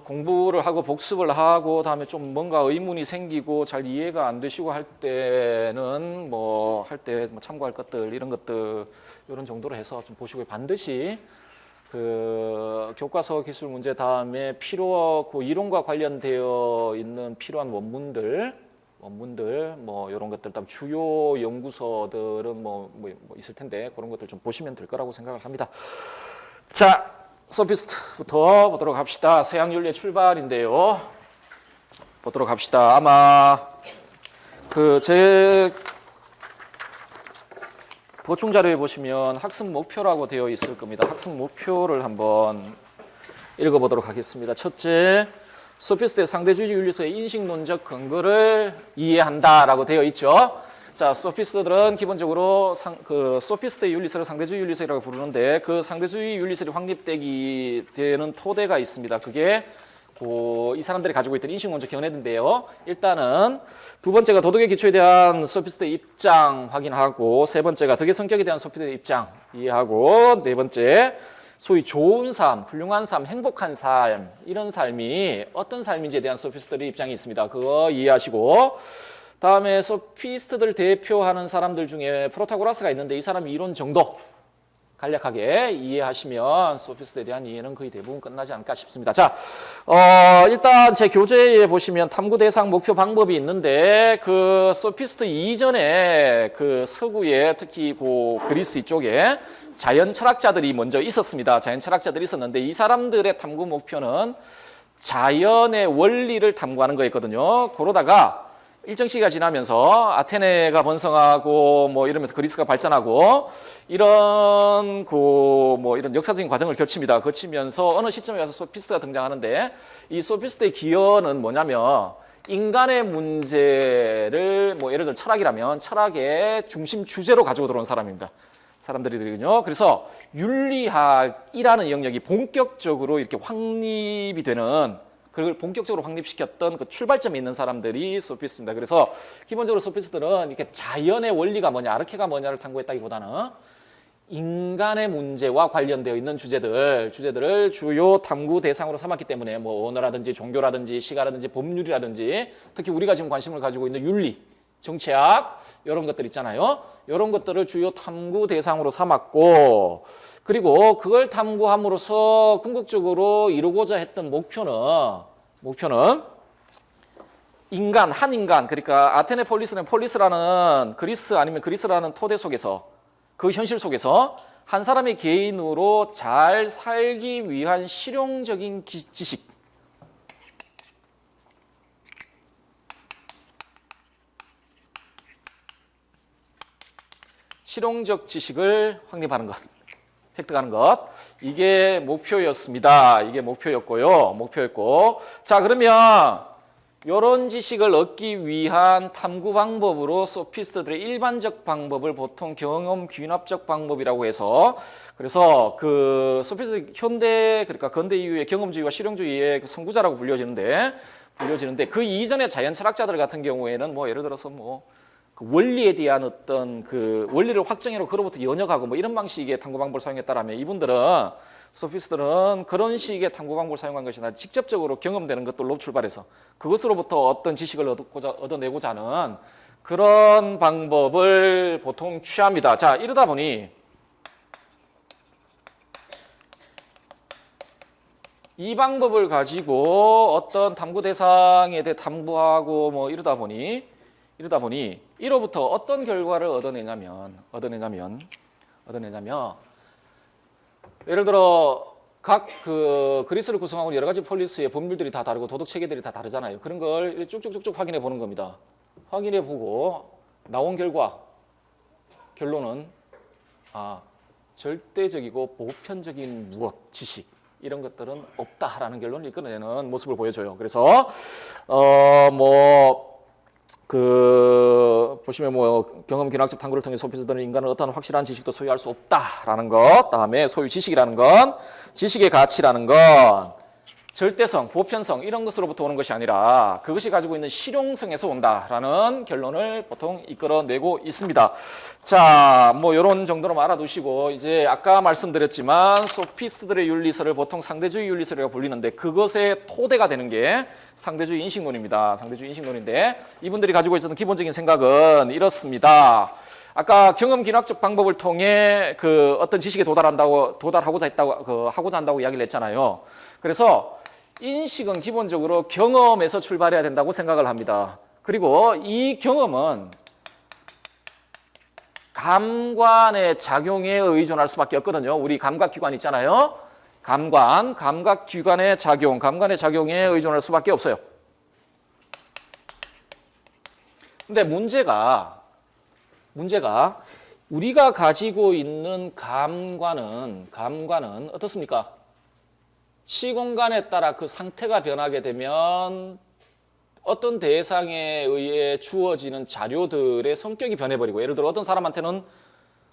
[SPEAKER 1] 공부를 하고 복습을 하고 다음에 좀 뭔가 의문이 생기고 잘 이해가 안 되시고 할 때는 할 때 참고할 것들 이런 것들 이런 정도로 해서 좀 보시고 반드시 교과서 기술 문제 다음에 이론과 관련되어 있는 필요한 원문들 뭐 이런 것들 다음 주요 연구서들은 뭐 있을 텐데 그런 것들 좀 보시면 될 거라고 생각을 합니다. 자, 서피스트부터 보도록 합시다. 서양 윤리의 출발인데요. 보도록 합시다. 아마 제 보충 자료에 보시면 학습 목표라고 되어 있을 겁니다. 학습 목표를 한번 읽어보도록 하겠습니다. 첫째, 소피스트의 상대주의 윤리서의 인식론적 근거를 이해한다라고 되어 있죠. 자, 소피스트들은 기본적으로 소피스트의 윤리서를 상대주의 윤리서라고 부르는데 그 상대주의 윤리설이 확립되는 토대가 있습니다. 그게 이 사람들이 가지고 있던 인식론적 견해인데요. 일단은 두 번째가 도덕의 기초에 대한 소피스트의 입장 확인하고, 세 번째가 덕의 성격에 대한 소피스트의 입장 이해하고, 네 번째 소위 좋은 삶, 훌륭한 삶, 행복한 삶, 이런 삶이 어떤 삶인지에 대한 소피스트들의 입장이 있습니다. 그거 이해하시고, 다음에 소피스트들 대표하는 사람들 중에 프로타고라스가 있는데 이 사람 이론 정도 간략하게 이해하시면 소피스트에 대한 이해는 거의 대부분 끝나지 않을까 싶습니다. 자, 일단 제 교재에 보시면 탐구 대상 목표 방법이 있는데 그 소피스트 이전에 그 서구에 특히 그리스 이쪽에 자연 철학자들이 먼저 있었습니다. 자연 철학자들이 있었는데 이 사람들의 탐구 목표는 자연의 원리를 탐구하는 거였거든요. 그러다가 일정 시기가 지나면서 아테네가 번성하고 뭐 이러면서 그리스가 발전하고 이런 이런 역사적인 과정을 거치면서 어느 시점에 와서 소피스트가 등장하는데 이 소피스트의 기여는 뭐냐면 인간의 문제를 예를 들어 철학이라면 철학의 중심 주제로 가지고 들어온 사람들이거든요. 그래서 윤리학이라는 영역이 본격적으로 이렇게 확립이 되는, 그걸 본격적으로 확립시켰던 그 출발점에 있는 사람들이 소피스트입니다. 그래서 기본적으로 소피스트들은 이렇게 자연의 원리가 뭐냐, 아르케가 뭐냐를 탐구했다기보다는 인간의 문제와 관련되어 있는 주제들을 주요 탐구 대상으로 삼았기 때문에 언어라든지 종교라든지 시가라든지 법률이라든지 특히 우리가 지금 관심을 가지고 있는 윤리, 정치학 이런 것들 있잖아요. 이런 것들을 주요 탐구 대상으로 삼았고, 그리고 그걸 탐구함으로써 궁극적으로 이루고자 했던 목표는 한 인간, 그러니까 아테네 폴리스라는 그리스 아니면 그리스라는 토대 속에서, 그 현실 속에서 한 사람의 개인으로 잘 살기 위한 실용적인 실용적 지식을 확립하는 것, 획득하는 것, 이게 목표였습니다. 이게 목표였고, 자, 그러면 이런 지식을 얻기 위한 탐구 방법으로 소피스트들의 일반적 방법을 보통 경험 귀납적 방법이라고 해서, 그래서 그 소피스트 그러니까 근대 이후의 경험주의와 실용주의의 선구자라고 불려지는데 그 이전의 자연 철학자들 같은 경우에는 예를 들어서 그 원리에 대한 어떤 그 원리를 확정해놓고 그로부터 연역하고 이런 방식의 탐구 방법을 사용했다라면, 이분들은 소피스트들은 그런 식의 탐구 방법을 사용한 것이 아니라 직접적으로 경험되는 것들로 출발해서 그것으로부터 어떤 지식을 얻어내고자 하는 그런 방법을 보통 취합니다. 자, 이러다 보니 이 방법을 가지고 어떤 탐구 대상에 대해 탐구하고 이러다 보니 이로부터 어떤 결과를 얻어내냐면 예를 들어 각 그리스를 구성하고 여러 가지 폴리스의 법률들이 다 다르고 도덕 체계들이 다 다르잖아요. 그런 걸 쭉쭉쭉쭉 확인해 보는 겁니다. 확인해 보고 나온 결론은 절대적이고 보편적인 지식 이런 것들은 없다라는 결론을 이끌어내는 모습을 보여줘요. 그래서 보시면 경험 기능학적 탐구를 통해 소피스트들은 인간은 어떠한 확실한 지식도 소유할 수 없다라는 것, 다음에 소유 지식이라는 건, 지식의 가치라는 건 절대성, 보편성 이런 것으로부터 오는 것이 아니라 그것이 가지고 있는 실용성에서 온다라는 결론을 보통 이끌어내고 있습니다. 자, 이런 정도로 알아두시고, 이제 아까 말씀드렸지만 소피스트들의 윤리설을 보통 상대주의 윤리설이라고 불리는데 그것의 토대가 되는 게 상대주의 인식론입니다. 상대주의 인식론인데 이분들이 가지고 있었던 기본적인 생각은 이렇습니다. 아까 경험 기능학적 방법을 통해 어떤 지식에 도달하고자 한다고 이야기를 했잖아요. 그래서 인식은 기본적으로 경험에서 출발해야 된다고 생각을 합니다. 그리고 이 경험은 감관의 작용에 의존할 수밖에 없거든요. 우리 감각기관 있잖아요. 감각기관의 작용에 의존할 수밖에 없어요. 근데 문제가 우리가 가지고 있는 감관은 어떻습니까? 시공간에 따라 그 상태가 변하게 되면 어떤 대상에 의해 주어지는 자료들의 성격이 변해버리고, 예를 들어 어떤 사람한테는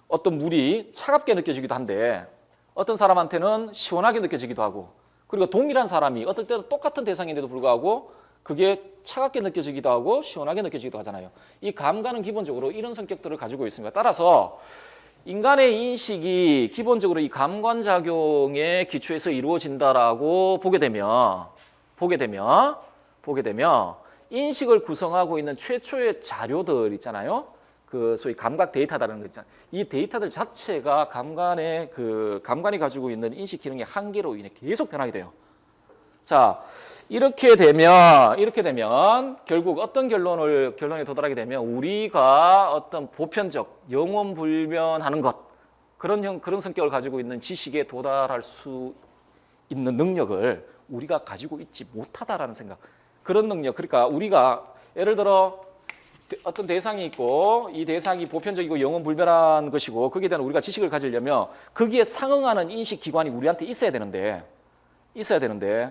[SPEAKER 1] 어떤 물이 차갑게 느껴지기도 한데 어떤 사람한테는 시원하게 느껴지기도 하고, 그리고 동일한 사람이 어떨 때는 똑같은 대상인데도 불구하고 그게 차갑게 느껴지기도 하고 시원하게 느껴지기도 하잖아요. 이 감각은 기본적으로 이런 성격들을 가지고 있습니다. 따라서 인간의 인식이 기본적으로 이 감관작용의 기초에서 이루어진다라고 보게 되면 인식을 구성하고 있는 최초의 자료들 있잖아요. 그 소위 감각 데이터라는 거 있잖아요. 이 데이터들 자체가 감관이 가지고 있는 인식 기능의 한계로 인해 계속 변하게 돼요. 자, 이렇게 되면 결국 어떤 결론에 도달하게 되면 우리가 어떤 보편적 영원불변하는 것, 그런 성격을 가지고 있는 지식에 도달할 수 있는 능력을 우리가 가지고 있지 못하다라는 생각. 그런 능력. 그러니까 우리가 예를 들어 어떤 대상이 있고 이 대상이 보편적이고 영원불변한 것이고 거기에 대한 우리가 지식을 가지려면 거기에 상응하는 인식기관이 우리한테 있어야 되는데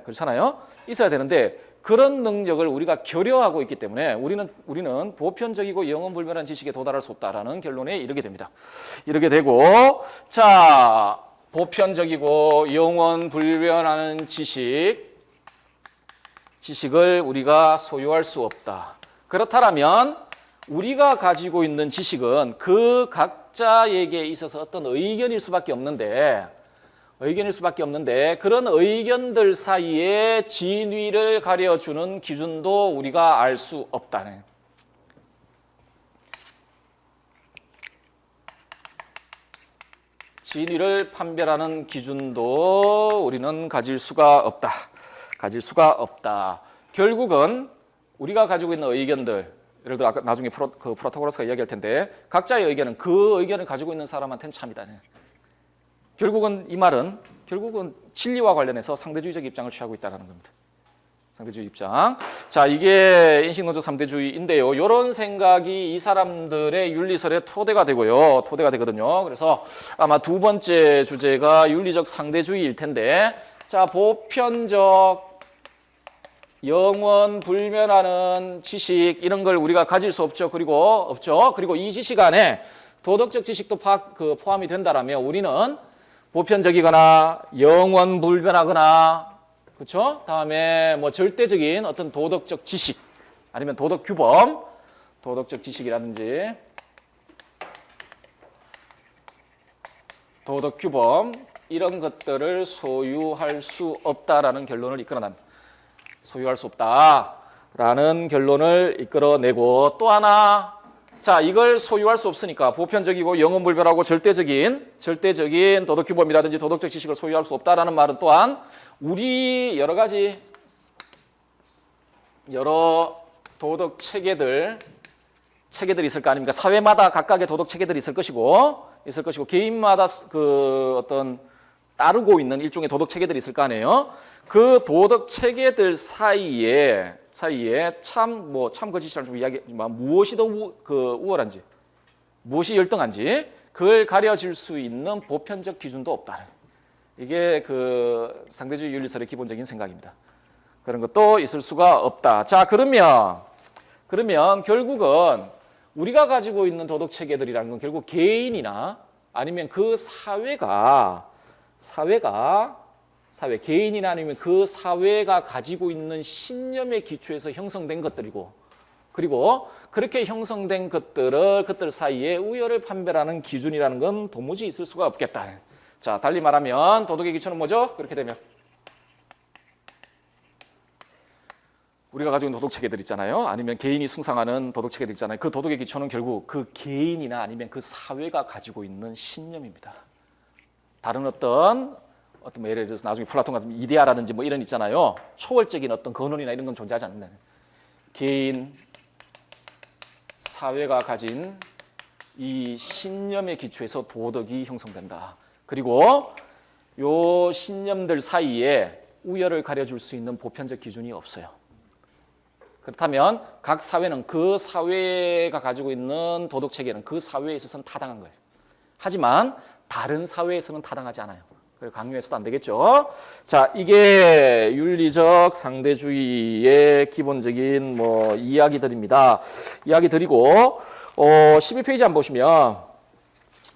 [SPEAKER 1] 그렇잖아요? 있어야 되는데 그런 능력을 우리가 결여하고 있기 때문에 우리는 보편적이고 영원불변한 지식에 도달할 수 없다라는 결론에 이르게 됩니다. 이르게 되고, 자, 보편적이고 영원불변하는 지식을 우리가 소유할 수 없다. 그렇다면 우리가 가지고 있는 지식은 그 각자에게 있어서 어떤 의견일 수밖에 없는데 그런 의견들 사이에 진위를 가려주는 기준도 우리가 알 수 없다네. 진위를 판별하는 기준도 우리는 가질 수가 없다. 결국은 우리가 가지고 있는 의견들, 예를 들어 아까 나중에 프로타고라스가 이야기할 텐데 각자의 의견은 그 의견을 가지고 있는 사람한테는 참이다. 결국은 이 말은 진리와 관련해서 상대주의적 입장을 취하고 있다는 겁니다. 상대주의 입장. 자, 이게 인식론적 상대주의인데요. 이런 생각이 이 사람들의 윤리설의 토대가 되거든요. 그래서 아마 두 번째 주제가 윤리적 상대주의일 텐데, 자, 보편적 영원 불변하는 지식, 이런 걸 우리가 가질 수 없죠. 그리고 이 지식 안에 도덕적 지식도 포함이 된다라면 우리는 보편적이거나 영원 불변하거나, 그렇죠? 다음에 뭐 절대적인 어떤 도덕적 지식, 아니면 도덕 규범, 도덕적 지식이라든지 도덕 규범, 이런 것들을 소유할 수 없다라는 결론을 이끌어냅니다. 소유할 수 없다라는 결론을 이끌어내고, 또 하나, 자, 이걸 소유할 수 없으니까 보편적이고 영원불변하고 절대적인 도덕 규범이라든지 도덕적 지식을 소유할 수 없다라는 말은 또한 우리 여러 도덕 체계들이 있을 거 아닙니까? 사회마다 각각의 도덕 체계들이 있을 것이고 개인마다 그 어떤 따르고 있는 일종의 도덕 체계들이 있을 거 아니에요. 그 도덕 체계들 사이에 참 거짓이라는 좀 이야기지만 무엇이 더 우월한지, 무엇이 열등한지 그걸 가려질 수 있는 보편적 기준도 없다. 이게 그 상대주의 윤리설의 기본적인 생각입니다. 그런 것도 있을 수가 없다. 자, 그러면 결국은 우리가 가지고 있는 도덕 체계들이라는 건 결국 개인이나 아니면 그 개인이나 아니면 그 사회가 가지고 있는 신념의 기초에서 형성된 것들이고, 그리고 그렇게 형성된 것들 사이에 우열을 판별하는 기준이라는 건 도무지 있을 수가 없겠다. 자, 달리 말하면 도덕의 기초는 뭐죠? 그렇게 되면 우리가 가지고 있는 도덕 체계들 있잖아요. 아니면 개인이 승상하는 도덕 체계들 있잖아요. 그 도덕의 기초는 결국 그 개인이나 아니면 그 사회가 가지고 있는 신념입니다. 다른 어떤 예를 들어서 나중에 플라톤 같은 이데아라든지 뭐 이런 있잖아요. 초월적인 어떤 근원이나 이런 건 존재하지 않는다. 개인, 사회가 가진 이 신념의 기초에서 도덕이 형성된다. 그리고 요 신념들 사이에 우열을 가려줄 수 있는 보편적 기준이 없어요. 그렇다면 각 사회는 그 사회가 가지고 있는 도덕 체계는 그 사회에 있어서는 타당한 거예요. 하지만 다른 사회에서는 타당하지 않아요. 그걸 강요해서도 안 되겠죠. 자, 이게 윤리적 상대주의의 기본적인 이야기들입니다. 이야기 드리고 12페이지 한번 보시면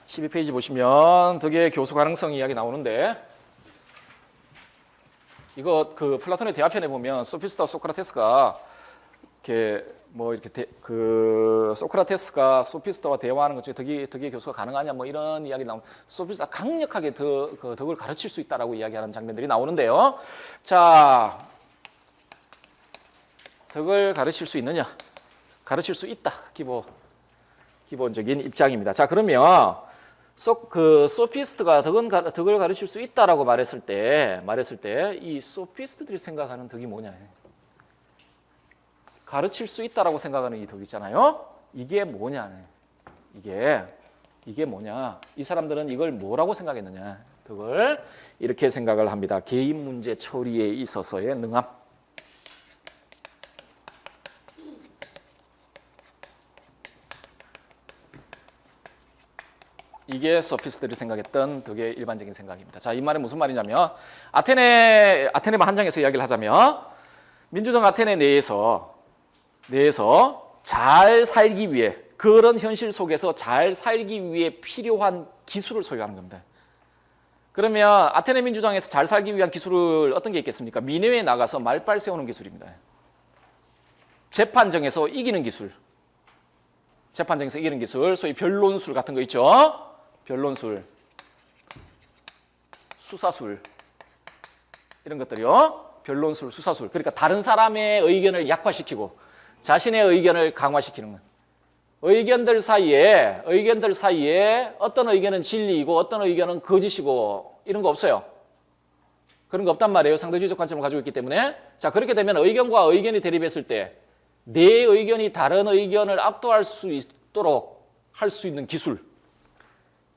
[SPEAKER 1] 12페이지 보시면 덕의 교수 가능성 이야기 나오는데 이거 그 플라톤의 대화편에 보면 소피스트와 소크라테스가 소크라테스가 소피스트와 대화하는 것 중에 덕의 교수가 가능하냐 이런 이야기 나오면 소피스트가 강력하게 덕을 가르칠 수 있다라고 이야기하는 장면들이 나오는데요. 자, 덕을 가르칠 수 있느냐? 가르칠 수 있다. 기본적인 입장입니다. 자, 그러면 소피스트가 덕을 가르칠 수 있다라고 말했을 때 이 소피스트들이 생각하는 덕이 뭐냐? 가르칠 수 있다라고 생각하는 이 덕 있잖아요. 이게 뭐냐? 이게 뭐냐? 이 사람들은 이걸 뭐라고 생각했느냐? 덕을 이렇게 생각을 합니다. 개인 문제 처리에 있어서의 능함. 이게 소피스트들이 생각했던 덕의 일반적인 생각입니다. 자, 이 말은 무슨 말이냐면 아테네만 한정해서 이야기를 하자면 민주정 아테네 내에서 잘 살기 위해 그런 현실 속에서 잘 살기 위해 필요한 기술을 소유하는 겁니다. 그러면 아테네 민주정에서 잘 살기 위한 기술을 어떤 게 있겠습니까? 민회에 나가서 말빨 세우는 기술입니다. 재판정에서 이기는 기술. 소위 변론술 같은 거 있죠? 변론술, 수사술 이런 것들이요. 변론술, 수사술. 그러니까 다른 사람의 의견을 약화시키고 자신의 의견을 강화시키는 것. 의견들 사이에 어떤 의견은 진리이고 어떤 의견은 거짓이고 이런 거 없어요. 그런 거 없단 말이에요. 상대주의적 관점을 가지고 있기 때문에. 자, 그렇게 되면 의견과 의견이 대립했을 때 내 의견이 다른 의견을 압도할 수 있도록 할 수 있는 기술.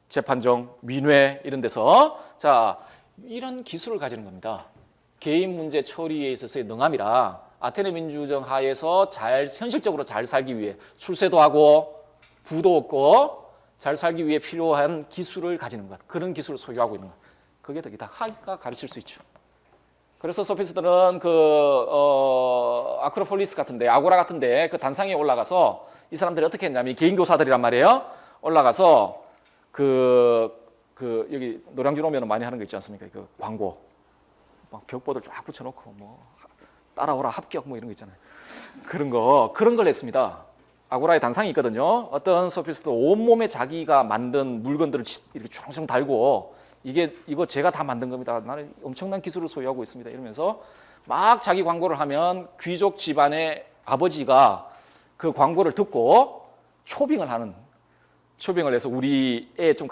[SPEAKER 1] 재판정, 민회 이런 데서 자, 이런 기술을 가지는 겁니다. 개인 문제 처리에 있어서의 능함이라 아테네 민주정 하에서 현실적으로 잘 살기 위해 출세도 하고 부도 얻고 잘 살기 위해 필요한 기술을 가지는 것. 그런 기술을 소유하고 있는 것. 그게 덕이다. 하가 가르칠 수 있죠. 그래서 소피스트는 아크로폴리스 같은데, 아고라 같은데 그 단상에 올라가서 이 사람들이 어떻게 했냐면 개인 교사들이란 말이에요. 올라가서 여기 노량진 오면 많이 하는 거 있지 않습니까? 그 광고. 막 벽보들 쫙 붙여놓고 따라오라 합격 이런 거 있잖아요. 그런 걸 했습니다. 아고라에 단상이 있거든요. 어떤 소피스트 온몸에 자기가 만든 물건들을 이렇게 쭉 달고 이거 제가 다 만든 겁니다. 나는 엄청난 기술을 소유하고 있습니다. 이러면서 막 자기 광고를 하면 귀족 집안의 아버지가 그 광고를 듣고 초빙을 해서 우리 애 좀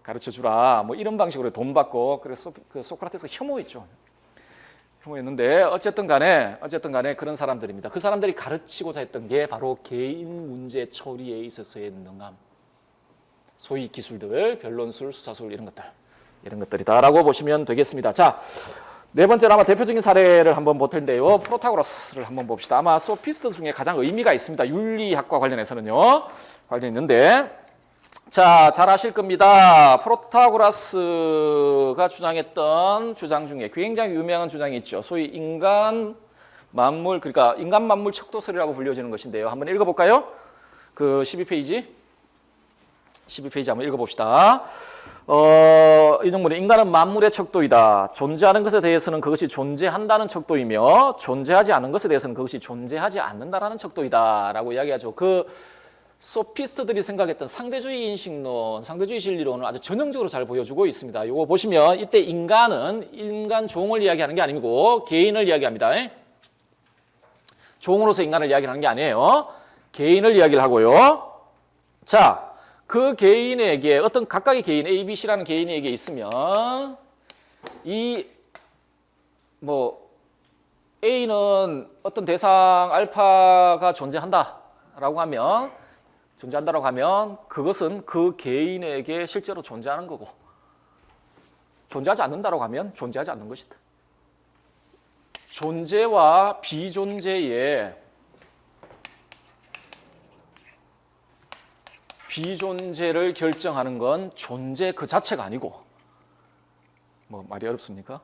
[SPEAKER 1] 가르쳐주라 이런 방식으로 돈 받고 그래서 소크라테스가 혐오했는데 어쨌든 간에 그런 사람들입니다. 그 사람들이 가르치고자 했던 게 바로 개인 문제 처리에 있어서의 능함. 소위 기술들, 변론술, 수사술 이런 것들이다라고 보시면 되겠습니다. 자, 네 번째로 아마 대표적인 사례를 한번 볼 텐데요. 프로타고라스를 한번 봅시다. 아마 소피스트 중에 가장 의미가 있습니다. 윤리학과 관련해서는요. 관련 있는데 자, 잘 아실 겁니다. 프로타고라스가 주장했던 주장 중에 굉장히 유명한 주장이 있죠. 소위 인간 만물 척도설이라고 불려지는 것인데요. 한번 읽어볼까요? 그 12페이지 한번 읽어봅시다. 이 정문에 인간은 만물의 척도이다. 존재하는 것에 대해서는 그것이 존재한다는 척도이며 존재하지 않는 것에 대해서는 그것이 존재하지 않는다라는 척도이다 라고 이야기하죠. 그 소피스트들이 생각했던 상대주의 인식론, 상대주의 진리론을 아주 전형적으로 잘 보여주고 있습니다. 이거 보시면 이때 인간은 인간 종을 이야기하는 게 아니고 개인을 이야기합니다. 종으로서 인간을 이야기하는 게 아니에요. 개인을 이야기를 하고요. 자, 그 개인에게 어떤 각각의 개인 A, B, C라는 개인에게 있으면 A는 어떤 대상 알파가 존재한다라고 하면 그것은 그 개인에게 실제로 존재하는 거고 존재하지 않는다라고 하면 존재하지 않는 것이다. 존재와 비존재의 비존재를 결정하는 건 존재 그 자체가 아니고, 뭐 말이 어렵습니까?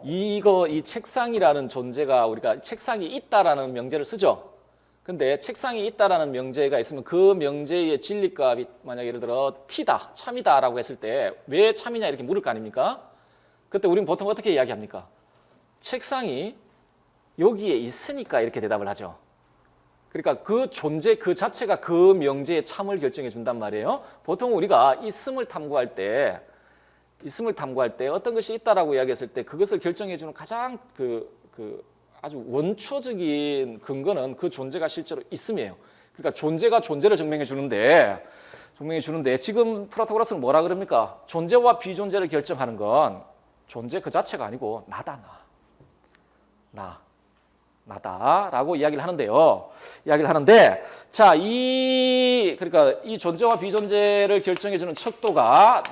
[SPEAKER 1] 이 책상이라는 존재가, 우리가 책상이 있다라는 명제를 쓰죠. 근데 책상이 있다라는 명제가 있으면 그 명제의 진리값이 만약 예를 들어 T다, 참이다라고 했을 때 왜 참이냐 이렇게 물을 거 아닙니까? 그때 우리는 보통 어떻게 이야기합니까? 책상이 여기에 있으니까 이렇게 대답을 하죠. 그러니까 그 존재 그 자체가 그 명제의 참을 결정해 준단 말이에요. 보통 우리가 있음을 탐구할 때 어떤 것이 있다라고 이야기했을 때 그것을 결정해 주는 가장 아주 원초적인 근거는 그 존재가 실제로 있음이에요. 그러니까 존재가 존재를 증명해 주는데 지금 프로타고라스는 뭐라 그럽니까? 존재와 비존재를 결정하는 건 존재 그 자체가 아니고 나다, 나다라고 이야기를 하는데요. 자, 그러니까 이 존재와 비존재를 결정해 주는 척도가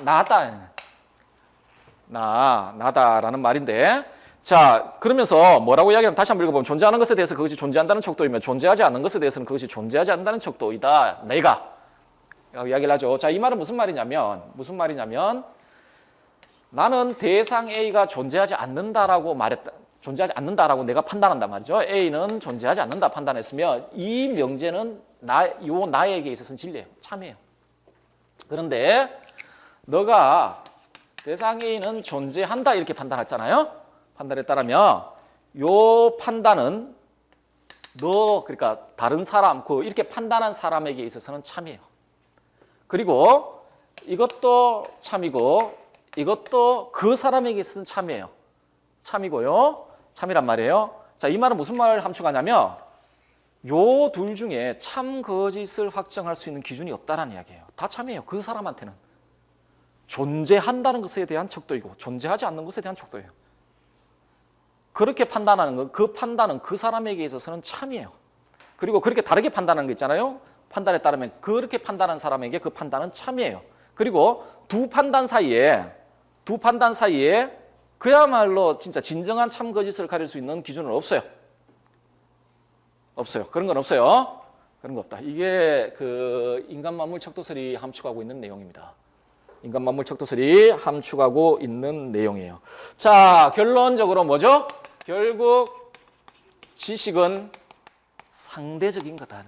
[SPEAKER 1] 나다라는 말인데, 자, 그러면서 뭐라고 이야기하면 다시 한번 읽어보면 존재하는 것에 대해서 그것이 존재한다는 척도이며 존재하지 않는 것에 대해서는 그것이 존재하지 않는다는 척도이다. 내가 이야기를 하죠. 자, 이 말은 무슨 말이냐면 나는 대상 A가 존재하지 않는다라고 말했다. 존재하지 않는다라고 내가 판단한단 말이죠. A는 존재하지 않는다 판단했으면 이 명제는 나에게 있어서는 진리예요. 참이에요. 그런데 너가 대상 A는 존재한다 이렇게 판단했잖아요. 판단했다라면 요 판단은 그러니까 다른 사람, 이렇게 판단한 사람에게 있어서는 참이에요. 그리고 이것도 참이고 이것도 그 사람에게 있어서는 참이에요. 참이고요. 참이란 말이에요. 자, 이 말은 무슨 말을 함축하냐면 요 둘 중에 참 거짓을 확정할 수 있는 기준이 없다라는 이야기예요. 다 참이에요. 그 사람한테는. 존재한다는 것에 대한 척도이고 존재하지 않는 것에 대한 척도예요. 그렇게 판단하는 것, 그 판단은 그 사람에게 있어서는 참이에요. 그리고 그렇게 다르게 판단하는 거 있잖아요. 판단에 따르면 그렇게 판단한 사람에게 그 판단은 참이에요. 그리고 두 판단 사이에 그야말로 진짜 진정한 참 거짓을 가릴 수 있는 기준은 없어요. 그런 건 없어요. 그런 거 없다. 이게 그 인간 만물 척도설이 함축하고 있는 내용입니다. 인간 만물 척도설이 함축하고 있는 내용이에요. 자, 결론적으로 뭐죠? 결국 지식은 상대적인 거다.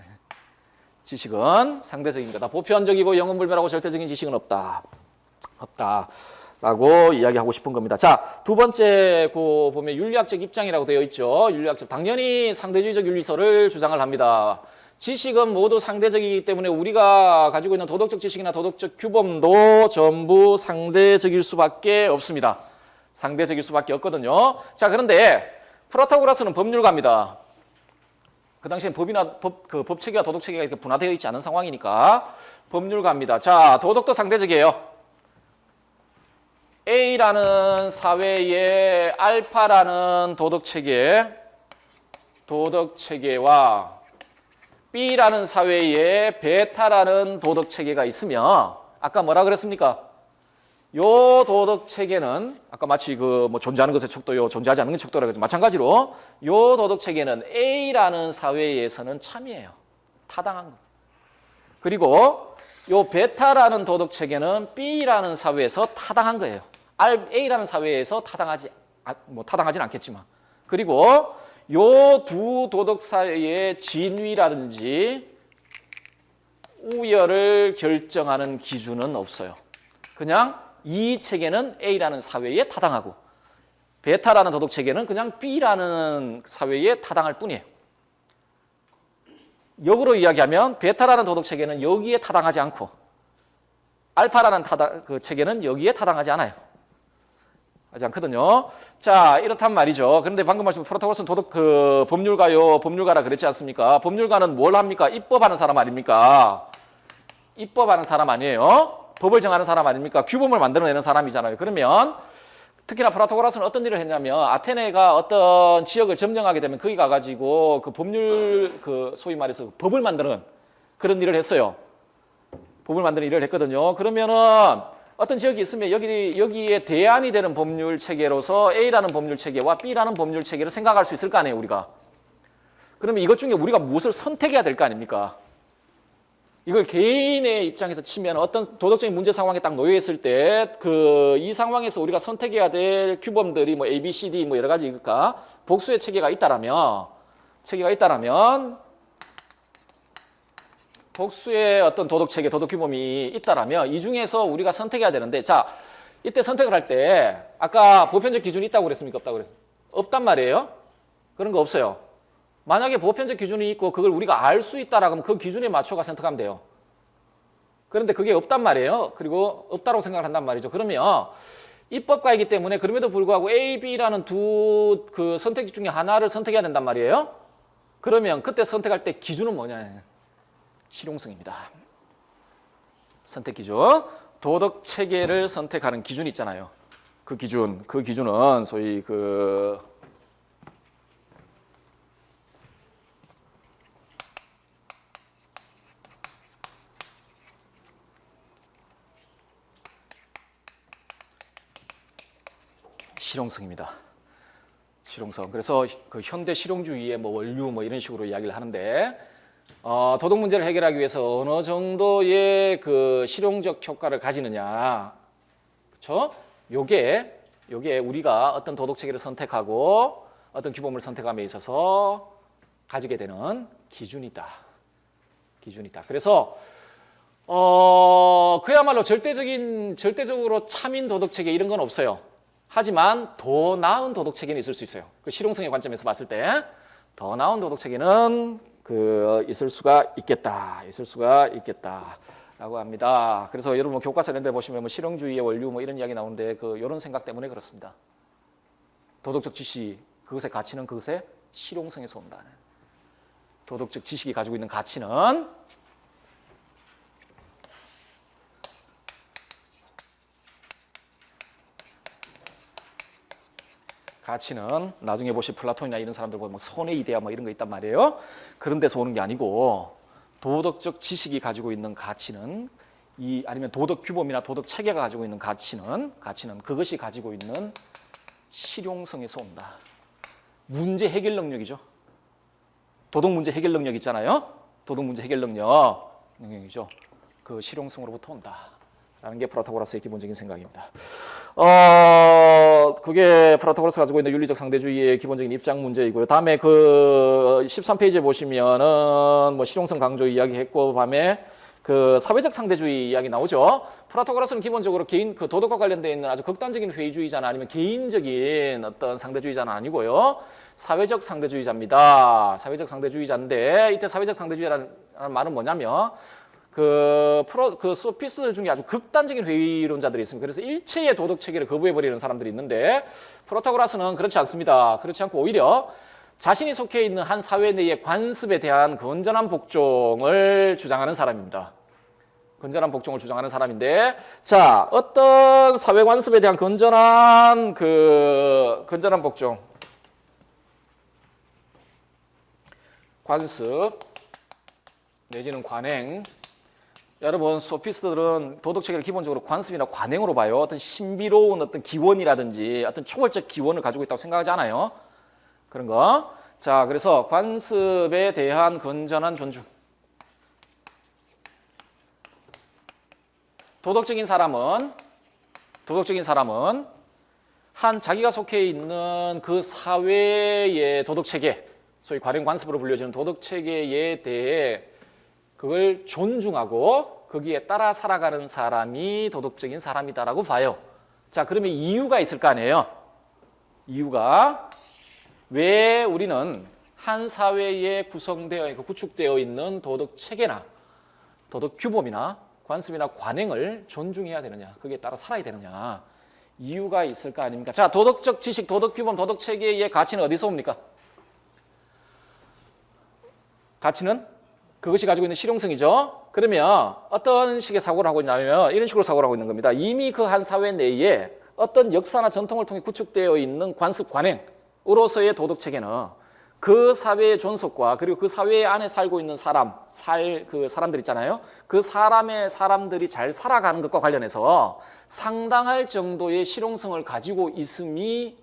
[SPEAKER 1] 지식은 상대적인 거다. 보편적이고 영원불멸하고 절대적인 지식은 없다라고 이야기하고 싶은 겁니다. 자, 두 번째 보면 윤리학적 입장이라고 되어 있죠. 당연히 상대주의적 윤리설을 주장을 합니다. 지식은 모두 상대적이기 때문에 우리가 가지고 있는 도덕적 지식이나 도덕적 규범도 전부 상대적일 수밖에 없습니다. 상대적일 수밖에 없거든요. 자, 그런데 프로타고라스는 법률가입니다. 그 당시엔 법체계와 도덕체계가 이렇게 분화되어 있지 않은 상황이니까 법률가입니다. 자, 도덕도 상대적이에요. A라는 사회의 알파라는 도덕체계와 B라는 사회에 베타라는 도덕체계가 있으면 아까 뭐라 그랬습니까? 요 도덕체계는 아까 마치 존재하는 것의 척도요, 존재하지 않는 것의 척도라고 했죠. 마찬가지로 요 도덕체계는 A라는 사회에서는 참이에요. 타당한 거. 그리고 요 베타라는 도덕체계는 B라는 사회에서 타당한 거예요. A라는 사회에서 타당하진 않겠지만. 그리고 요 두 도덕 사이의 진위라든지 우열을 결정하는 기준은 없어요. 그냥 이 체계는 A라는 사회에 타당하고 베타라는 도덕 체계는 그냥 B라는 사회에 타당할 뿐이에요. 역으로 이야기하면 베타라는 도덕 체계는 여기에 타당하지 않고 알파라는 체계는 여기에 타당하지 않아요. 하지 않거든요. 자, 이렇단 말이죠. 그런데 방금 말씀 프로타고라스는 법률가라 그랬지 않습니까? 법률가는 뭘 합니까? 입법하는 사람 아닙니까? 입법하는 사람 아니에요? 법을 정하는 사람 아닙니까? 규범을 만들어내는 사람이잖아요. 그러면 특히나 프로타고라스는 어떤 일을 했냐면 아테네가 어떤 지역을 점령하게 되면 거기 가가지고 그 법률 소위 말해서 법을 만드는 그런 일을 했어요. 법을 만드는 일을 했거든요. 그러면은 어떤 지역이 있으면 여기에 대안이 되는 법률 체계로서 A라는 법률 체계와 B라는 법률 체계를 생각할 수 있을 거 아니에요, 우리가. 그러면 이것 중에 우리가 무엇을 선택해야 될 거 아닙니까? 이걸 개인의 입장에서 치면 어떤 도덕적인 문제 상황에 딱 놓여 있을 때 이 상황에서 우리가 선택해야 될 규범들이 뭐 A, B, C, D 뭐 여러 가지니까 복수의 체계가 있다라면 복수의 어떤 도덕 체계, 도덕 규범이 있다라면 이 중에서 우리가 선택해야 되는데, 자, 이때 선택을 할 때 아까 보편적 기준이 있다고 그랬습니까? 없다고 그랬습니까? 없단 말이에요. 그런 거 없어요. 만약에 보편적 기준이 있고 그걸 우리가 알 수 있다라고 하면 그 기준에 맞춰가 선택하면 돼요. 그런데 그게 없단 말이에요. 그리고 없다고 생각을 한단 말이죠. 그러면 입법가이기 때문에 그럼에도 불구하고 A, B라는 두 그 선택지 중에 하나를 선택해야 된단 말이에요. 그러면 그때 선택할 때 기준은 뭐냐? 실용성입니다. 선택 기준, 도덕 체계를 선택하는 기준이 있잖아요. 그 기준은 소위 실용성입니다. 실용성. 그래서 그 현대 실용주의의 뭐 원류 뭐 이런 식으로 이야기를 하는데, 도덕 문제를 해결하기 위해서 어느 정도의 그 실용적 효과를 가지느냐, 그렇죠? 요게 우리가 어떤 도덕 체계를 선택하고 어떤 규범을 선택함에 있어서 가지게 되는 기준이다. 그래서 그야말로 절대적으로 참인 도덕 체계 이런 건 없어요. 하지만 더 나은 도덕 체계는 있을 수 있어요. 그 실용성의 관점에서 봤을 때 더 나은 도덕 체계는 있을 수가 있겠다라고 합니다. 그래서 여러분 뭐 교과서 이런 데 보시면 뭐 실용주의의 원류 뭐 이런 이야기 나오는데 이런 생각 때문에 그렇습니다. 도덕적 지식, 그것의 가치는 그것의 실용성에서 온다는. 도덕적 지식이 가지고 있는 가치는 나중에 보실 플라톤이나 이런 사람들 보면 뭐 선의 이데아 뭐 이런 거 있단 말이에요. 그런 데서 오는 게 아니고 도덕적 지식이 가지고 있는 가치는 아니면 도덕 규범이나 도덕 체계가 가지고 있는 가치는 그것이 가지고 있는 실용성에서 온다. 문제 해결 능력이죠. 도덕 문제 해결 능력 있잖아요. 도덕 문제 해결 능력이죠. 그 실용성으로부터 온다. 라는 게 프라타고라스의 기본적인 생각입니다. 그게 프라타고라스가 가지고 있는 윤리적 상대주의의 기본적인 입장 문제이고요. 다음에 그 13페이지에 보시면은 뭐 실용성 강조 이야기했고, 밤에 그 사회적 상대주의 이야기 나오죠. 프라타고라스는 기본적으로 개인 그 도덕과 관련되어 있는 아주 극단적인 회의주의자나 아니면 개인적인 어떤 상대주의자는 아니고요. 사회적 상대주의자입니다. 사회적 상대주의자인데, 이때 사회적 상대주의라는 말은 뭐냐면 그 소피스트들 중에 아주 극단적인 회의론자들이 있습니다. 그래서 일체의 도덕 체계를 거부해버리는 사람들이 있는데, 프로타고라스는 그렇지 않습니다. 그렇지 않고 오히려 자신이 속해 있는 한 사회 내의 관습에 대한 건전한 복종을 주장하는 사람입니다. 건전한 복종을 주장하는 사람인데, 자, 어떤 사회 관습에 대한 건전한 복종, 관습 내지는 관행. 여러분, 소피스트들은 도덕 체계를 기본적으로 관습이나 관행으로 봐요. 어떤 신비로운 어떤 기원이라든지 어떤 초월적 기원을 가지고 있다고 생각하지 않아요. 그런 거. 자, 그래서 관습에 대한 건전한 존중. 도덕적인 사람은 한 자기가 속해 있는 그 사회의 도덕 체계, 소위 관행 관습으로 불려지는 도덕 체계에 대해 그걸 존중하고 거기에 따라 살아가는 사람이 도덕적인 사람이다라고 봐요. 자, 그러면 이유가 있을 거 아니에요. 이유가 왜 우리는 한 사회에 구축되어 있는 도덕 체계나 도덕 규범이나 관습이나 관행을 존중해야 되느냐, 거기에 따라 살아야 되느냐, 이유가 있을 거 아닙니까? 자, 도덕적 지식, 도덕 규범, 도덕 체계의 가치는 어디서 옵니까? 가치는 그것이 가지고 있는 실용성이죠. 그러면 어떤 식의 사고를 하고 있냐면 이런 식으로 사고를 하고 있는 겁니다. 이미 그 한 사회 내에 어떤 역사나 전통을 통해 구축되어 있는 관습 관행으로서의 도덕 체계는 그 사회의 존속과 그리고 그 사회 안에 살고 있는 그 사람들 있잖아요. 그 사람들이 잘 살아가는 것과 관련해서 상당할 정도의 실용성을 가지고 있음이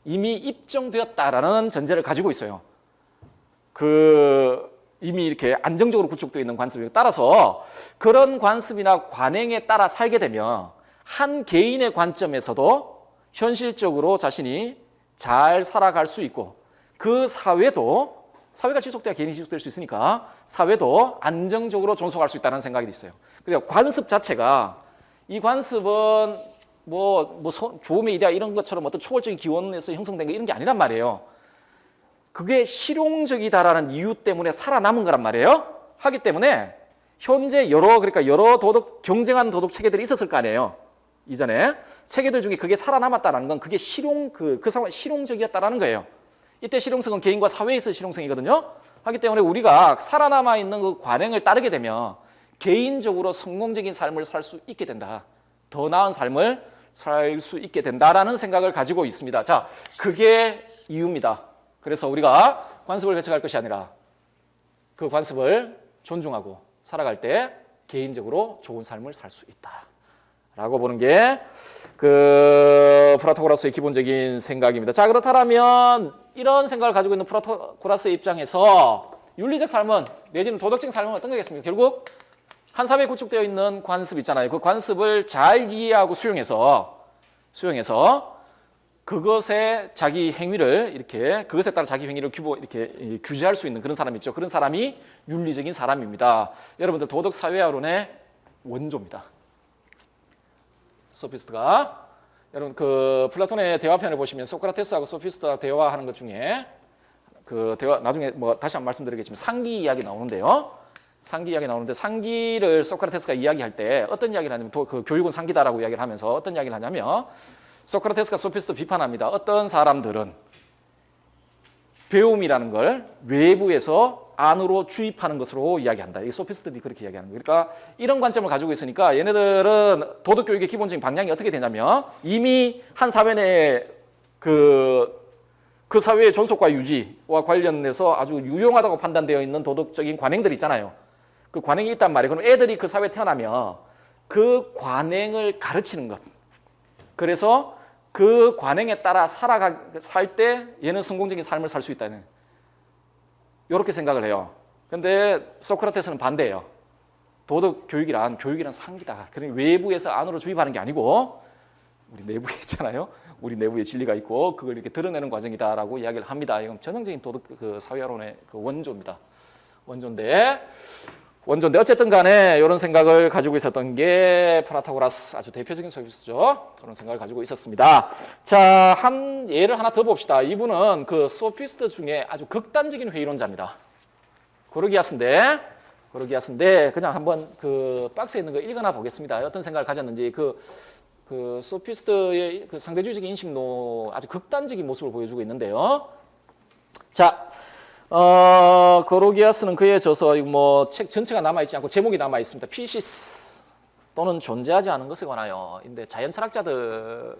[SPEAKER 1] 이미 입증되었다라는 전제를 가지고 있어요. 이미 이렇게 안정적으로 구축되어 있는 관습에 따라서 그런 관습이나 관행에 따라 살게 되면 한 개인의 관점에서도 현실적으로 자신이 잘 살아갈 수 있고 그 사회가 지속돼야 개인이 지속될 수 있으니까 사회도 안정적으로 존속할 수 있다는 생각이 있어요. 그러니까 관습 자체가 이 관습은 조음의 이데아 이런 것처럼 어떤 초월적인 기원에서 형성된 거 이런 게 아니란 말이에요. 그게 실용적이다라는 이유 때문에 살아남은 거란 말이에요. 하기 때문에 현재 여러 경쟁하는 도덕 체계들이 있었을 거 아니에요. 이전에 체계들 중에 그게 살아남았다라는 건 그게 그 상황 실용적이었다라는 거예요. 이때 실용성은 개인과 사회에서 실용성이거든요. 하기 때문에 우리가 살아남아 있는 그 관행을 따르게 되면 개인적으로 성공적인 삶을 살 수 있게 된다. 더 나은 삶을 살 수 있게 된다라는 생각을 가지고 있습니다. 자, 그게 이유입니다. 그래서 우리가 관습을 배척할 것이 아니라 그 관습을 존중하고 살아갈 때 개인적으로 좋은 삶을 살 수 있다라고 보는 게 프라토고라스의 기본적인 생각입니다. 자, 그렇다면 이런 생각을 가지고 있는 프라토고라스의 입장에서 윤리적 삶은 내지는 도덕적 삶은 어떤 거겠습니까? 결국 한 사회에 구축되어 있는 관습 있잖아요. 그 관습을 잘 이해하고 수용해서 그것에 자기 행위를 그것에 따라 자기 행위를 이렇게 규제할 수 있는 그런 사람이 있죠. 그런 사람이 윤리적인 사람입니다. 여러분들 도덕 사회화론의 원조입니다. 소피스트가 여러분 플라톤의 대화편을 보시면 소크라테스하고 소피스트가 대화하는 것 중에 나중에 다시 한번 말씀드리겠지만 상기 이야기 나오는데요. 상기를 소크라테스가 이야기할 때 어떤 이야기를 하냐면 교육은 상기다라고 이야기를 하면서 어떤 이야기를 하냐면 소크라테스가 소피스트 비판합니다. 어떤 사람들은 배움이라는 걸 외부에서 안으로 주입하는 것으로 이야기한다. 이 소피스트들이 그렇게 이야기하는 거예요. 그러니까 이런 관점을 가지고 있으니까 얘네들은 도덕교육의 기본적인 방향이 어떻게 되냐면 이미 한 사회 내에 그 사회의 존속과 유지와 관련해서 아주 유용하다고 판단되어 있는 도덕적인 관행들 있잖아요. 그 관행이 있단 말이에요. 그럼 애들이 그 사회에 태어나면 그 관행을 가르치는 것. 그래서 그 관행에 따라 살 때 얘는 성공적인 삶을 살 수 있다는 이렇게 생각을 해요. 그런데 소크라테스는 반대예요. 도덕 교육이란 상기다. 그러니까 외부에서 안으로 주입하는 게 아니고 우리 내부에 있잖아요. 우리 내부에 진리가 있고 그걸 이렇게 드러내는 과정이다라고 이야기를 합니다. 이건 전형적인 도덕 사회화론의 원조입니다. 원조인데 어쨌든 간에 이런 생각을 가지고 있었던 게 프라토고라스 아주 대표적인 소피스트죠. 그런 생각을 가지고 있었습니다. 자, 한 예를 하나 더 봅시다. 이분은 그 소피스트 중에 아주 극단적인 회의론자입니다. 고르기아스인데 그냥 한번 그 박스에 있는 거 읽어나 보겠습니다. 어떤 생각을 가졌는지 그 소피스트의 그 상대주의적인 인식론 아주 극단적인 모습을 보여주고 있는데요. 자, 고르기아스는 그에 져서 책 전체가 남아있지 않고 제목이 남아있습니다. 피시스 또는 존재하지 않은 것에 관하여. 근데 자연 철학자들이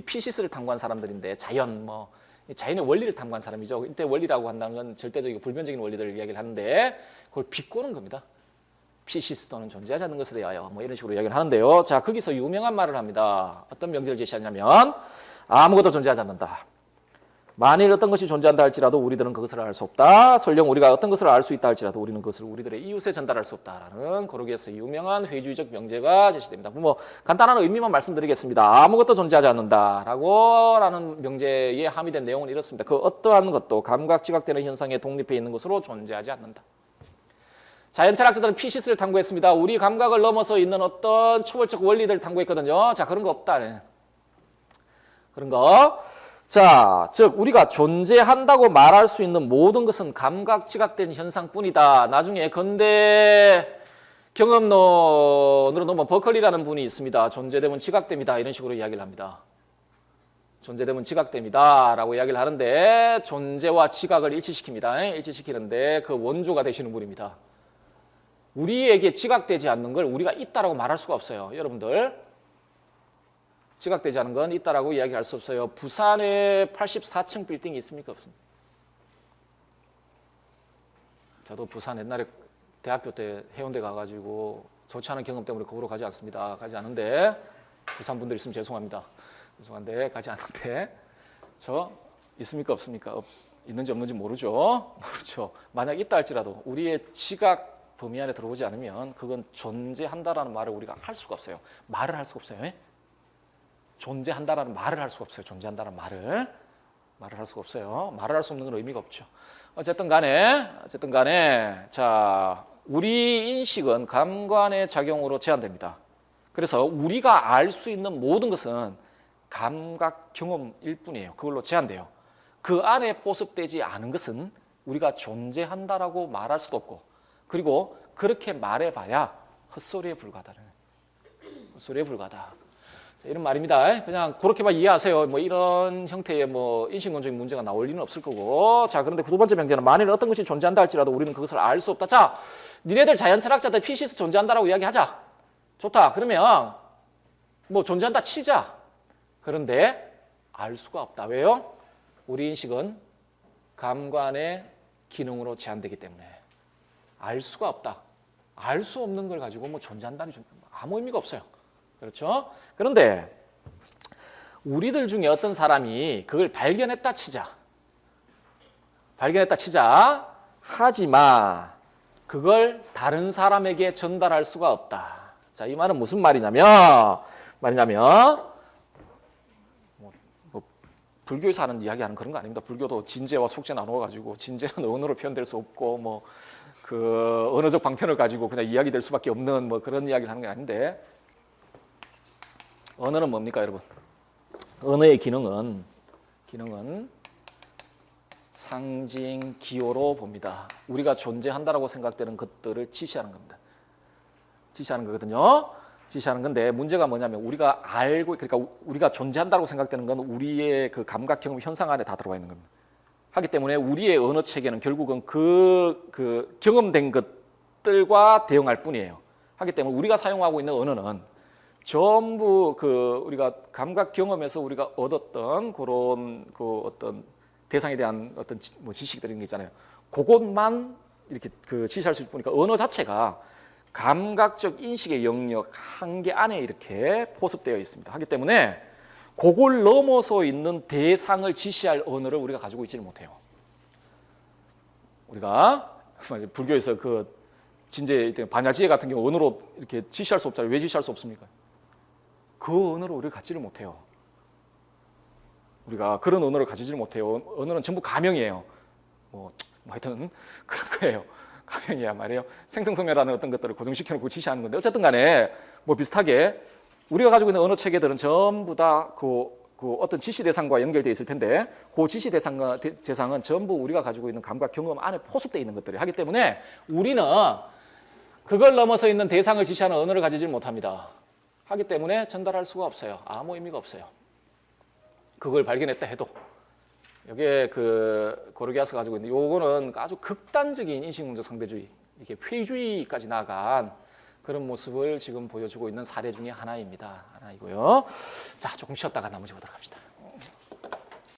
[SPEAKER 1] 피시스를 탐구한 사람들인데 자연의 원리를 탐구한 사람이죠. 이때 원리라고 한다는 건 절대적이고 불변적인 원리들을 이야기를 하는데 그걸 비꼬는 겁니다. 피시스 또는 존재하지 않는 것에 대하여 이런 식으로 이야기를 하는데요. 자, 거기서 유명한 말을 합니다. 어떤 명제를 제시하냐면 아무것도 존재하지 않는다. 만일 어떤 것이 존재한다 할지라도 우리들은 그것을 알 수 없다. 설령 우리가 어떤 것을 알 수 있다 할지라도 우리는 그것을 우리들의 이웃에 전달할 수 없다라는 고르기아스의 유명한 회의주의적 명제가 제시됩니다. 간단한 의미만 말씀드리겠습니다. 아무것도 존재하지 않는다라는 명제에 함의된 내용은 이렇습니다. 그 어떠한 것도 감각 지각되는 현상에 독립해 있는 것으로 존재하지 않는다. 자연 철학자들은 피시스를 탐구했습니다. 우리 감각을 넘어서 있는 어떤 초월적 원리들을 탐구했거든요. 자, 그런 거 없다. 그런 거. 자, 즉 우리가 존재한다고 말할 수 있는 모든 것은 감각 지각된 현상뿐이다. 나중에 근대 경험론으로 넘어온 버클리라는 분이 있습니다. 존재됨은 지각됨이다. 이런 식으로 이야기를 합니다. 존재됨은 지각됨이다 라고 이야기를 하는데 존재와 지각을 일치시킵니다. 일치시키는데 그 원조가 되시는 분입니다. 우리에게 지각되지 않는 걸 우리가 있다라고 말할 수가 없어요. 여러분들. 지각되지 않은 건 있다라고 이야기할 수 없어요. 부산에 84층 빌딩이 있습니까? 없습니까? 저도 부산 옛날에 대학교 때 해운대 가가지고 좋지 않은 경험 때문에 거기로 가지 않습니다. 가지 않은데 부산 분들 있으면 죄송합니다. 죄송한데 가지 않는데 저 있습니까? 없습니까? 있는지 없는지 모르죠. 모르죠. 만약 있다 할지라도 우리의 지각 범위 안에 들어오지 않으면 그건 존재한다라는 말을 우리가 할 수가 없어요. 말을 할 수가 없어요. 예? 존재한다라는 말을 할 수가 없어요. 존재한다는 말을 할 수가 없어요. 말을 할 수 없는 건 의미가 없죠. 어쨌든 간에 자, 우리 인식은 감관의 작용으로 제한됩니다. 그래서 우리가 알 수 있는 모든 것은 감각 경험일 뿐이에요. 그걸로 제한돼요. 그 안에 포섭되지 않은 것은 우리가 존재한다라고 말할 수도 없고, 그리고 그렇게 말해봐야 헛소리에 불과하다는, 헛소리에 불과하다. 이런 말입니다. 그냥 그렇게만 이해하세요. 뭐 이런 형태의 뭐 인식론적인 문제가 나올 리는 없을 거고. 자, 그런데 두 번째 명제는 만일 어떤 것이 존재한다 할지라도 우리는 그것을 알 수 없다. 자, 니네들 자연 철학자들 피시스 존재한다라고 이야기하자. 좋다. 그러면 뭐 존재한다 치자. 그런데 알 수가 없다. 왜요? 우리 인식은 감관의 기능으로 제한되기 때문에 알 수가 없다. 알 수 없는 걸 가지고 뭐 존재한다니 아무 의미가 없어요. 그렇죠? 그런데 우리들 중에 어떤 사람이 그걸 발견했다 치자. 하지만 그걸 다른 사람에게 전달할 수가 없다. 자, 이 말은 무슨 말이냐면 불교에서 하는 이야기하는 그런 거 아닙니다. 불교도 진제와 속제 나누어가지고 진제는 언어로 표현될 수 없고 뭐 그 언어적 방편을 가지고 그냥 이야기될 수밖에 없는 뭐 그런 이야기를 하는 게 아닌데, 언어는 뭡니까, 여러분? 언어의 기능은 상징 기호로 봅니다. 우리가 존재한다라고 생각되는 것들을 지시하는 겁니다. 지시하는 건데 문제가 뭐냐면 우리가 알고, 그러니까 우리가 존재한다고 생각되는 건 우리의 그 감각 경험 현상 안에 다 들어가 있는 겁니다. 하기 때문에 우리의 언어 체계는 결국은 그 경험된 것들과 대응할 뿐이에요. 하기 때문에 우리가 사용하고 있는 언어는 전부 그 우리가 감각 경험에서 우리가 얻었던 그런 그 어떤 대상에 대한 어떤 뭐 지식들 이런 게 있잖아요. 그것만 이렇게 그 지시할 수 있을 뿐이니까 언어 자체가 감각적 인식의 영역 한계 안에 이렇게 포섭되어 있습니다. 하기 때문에 그걸 넘어서 있는 대상을 지시할 언어를 우리가 가지고 있지를 못해요. 우리가 불교에서 그 진제 반야지혜 같은 경우 언어로 이렇게 지시할 수 없잖아요. 왜 지시할 수 없습니까? 그 언어로 우리가 갖지를 못해요. 우리가 그런 언어를 가지지를 못해요. 언어는 전부 가명이에요. 뭐 하여튼 그런 거예요. 가명이야 말이에요. 생성성매라는 어떤 것들을 고정시켜놓고 지시하는 건데, 어쨌든 간에 뭐 비슷하게 우리가 가지고 있는 언어 체계들은 전부 다 그 어떤 지시 대상과 연결되어 있을 텐데, 그 지시 대상은 전부 우리가 가지고 있는 감각 경험 안에 포섭되어 있는 것들이 하기 때문에 우리는 그걸 넘어서 있는 대상을 지시하는 언어를 가지지 못합니다. 하기 때문에 전달할 수가 없어요. 아무 의미가 없어요. 그걸 발견했다 해도. 이게 그 고르기아스가 가지고 있는 요거는 아주 극단적인 인식문적 상대주의, 이게 회의주의까지 나아간 그런 모습을 지금 보여주고 있는 사례 중에 하나이고요. 자, 조금 쉬었다가 나머지 보도록 합시다.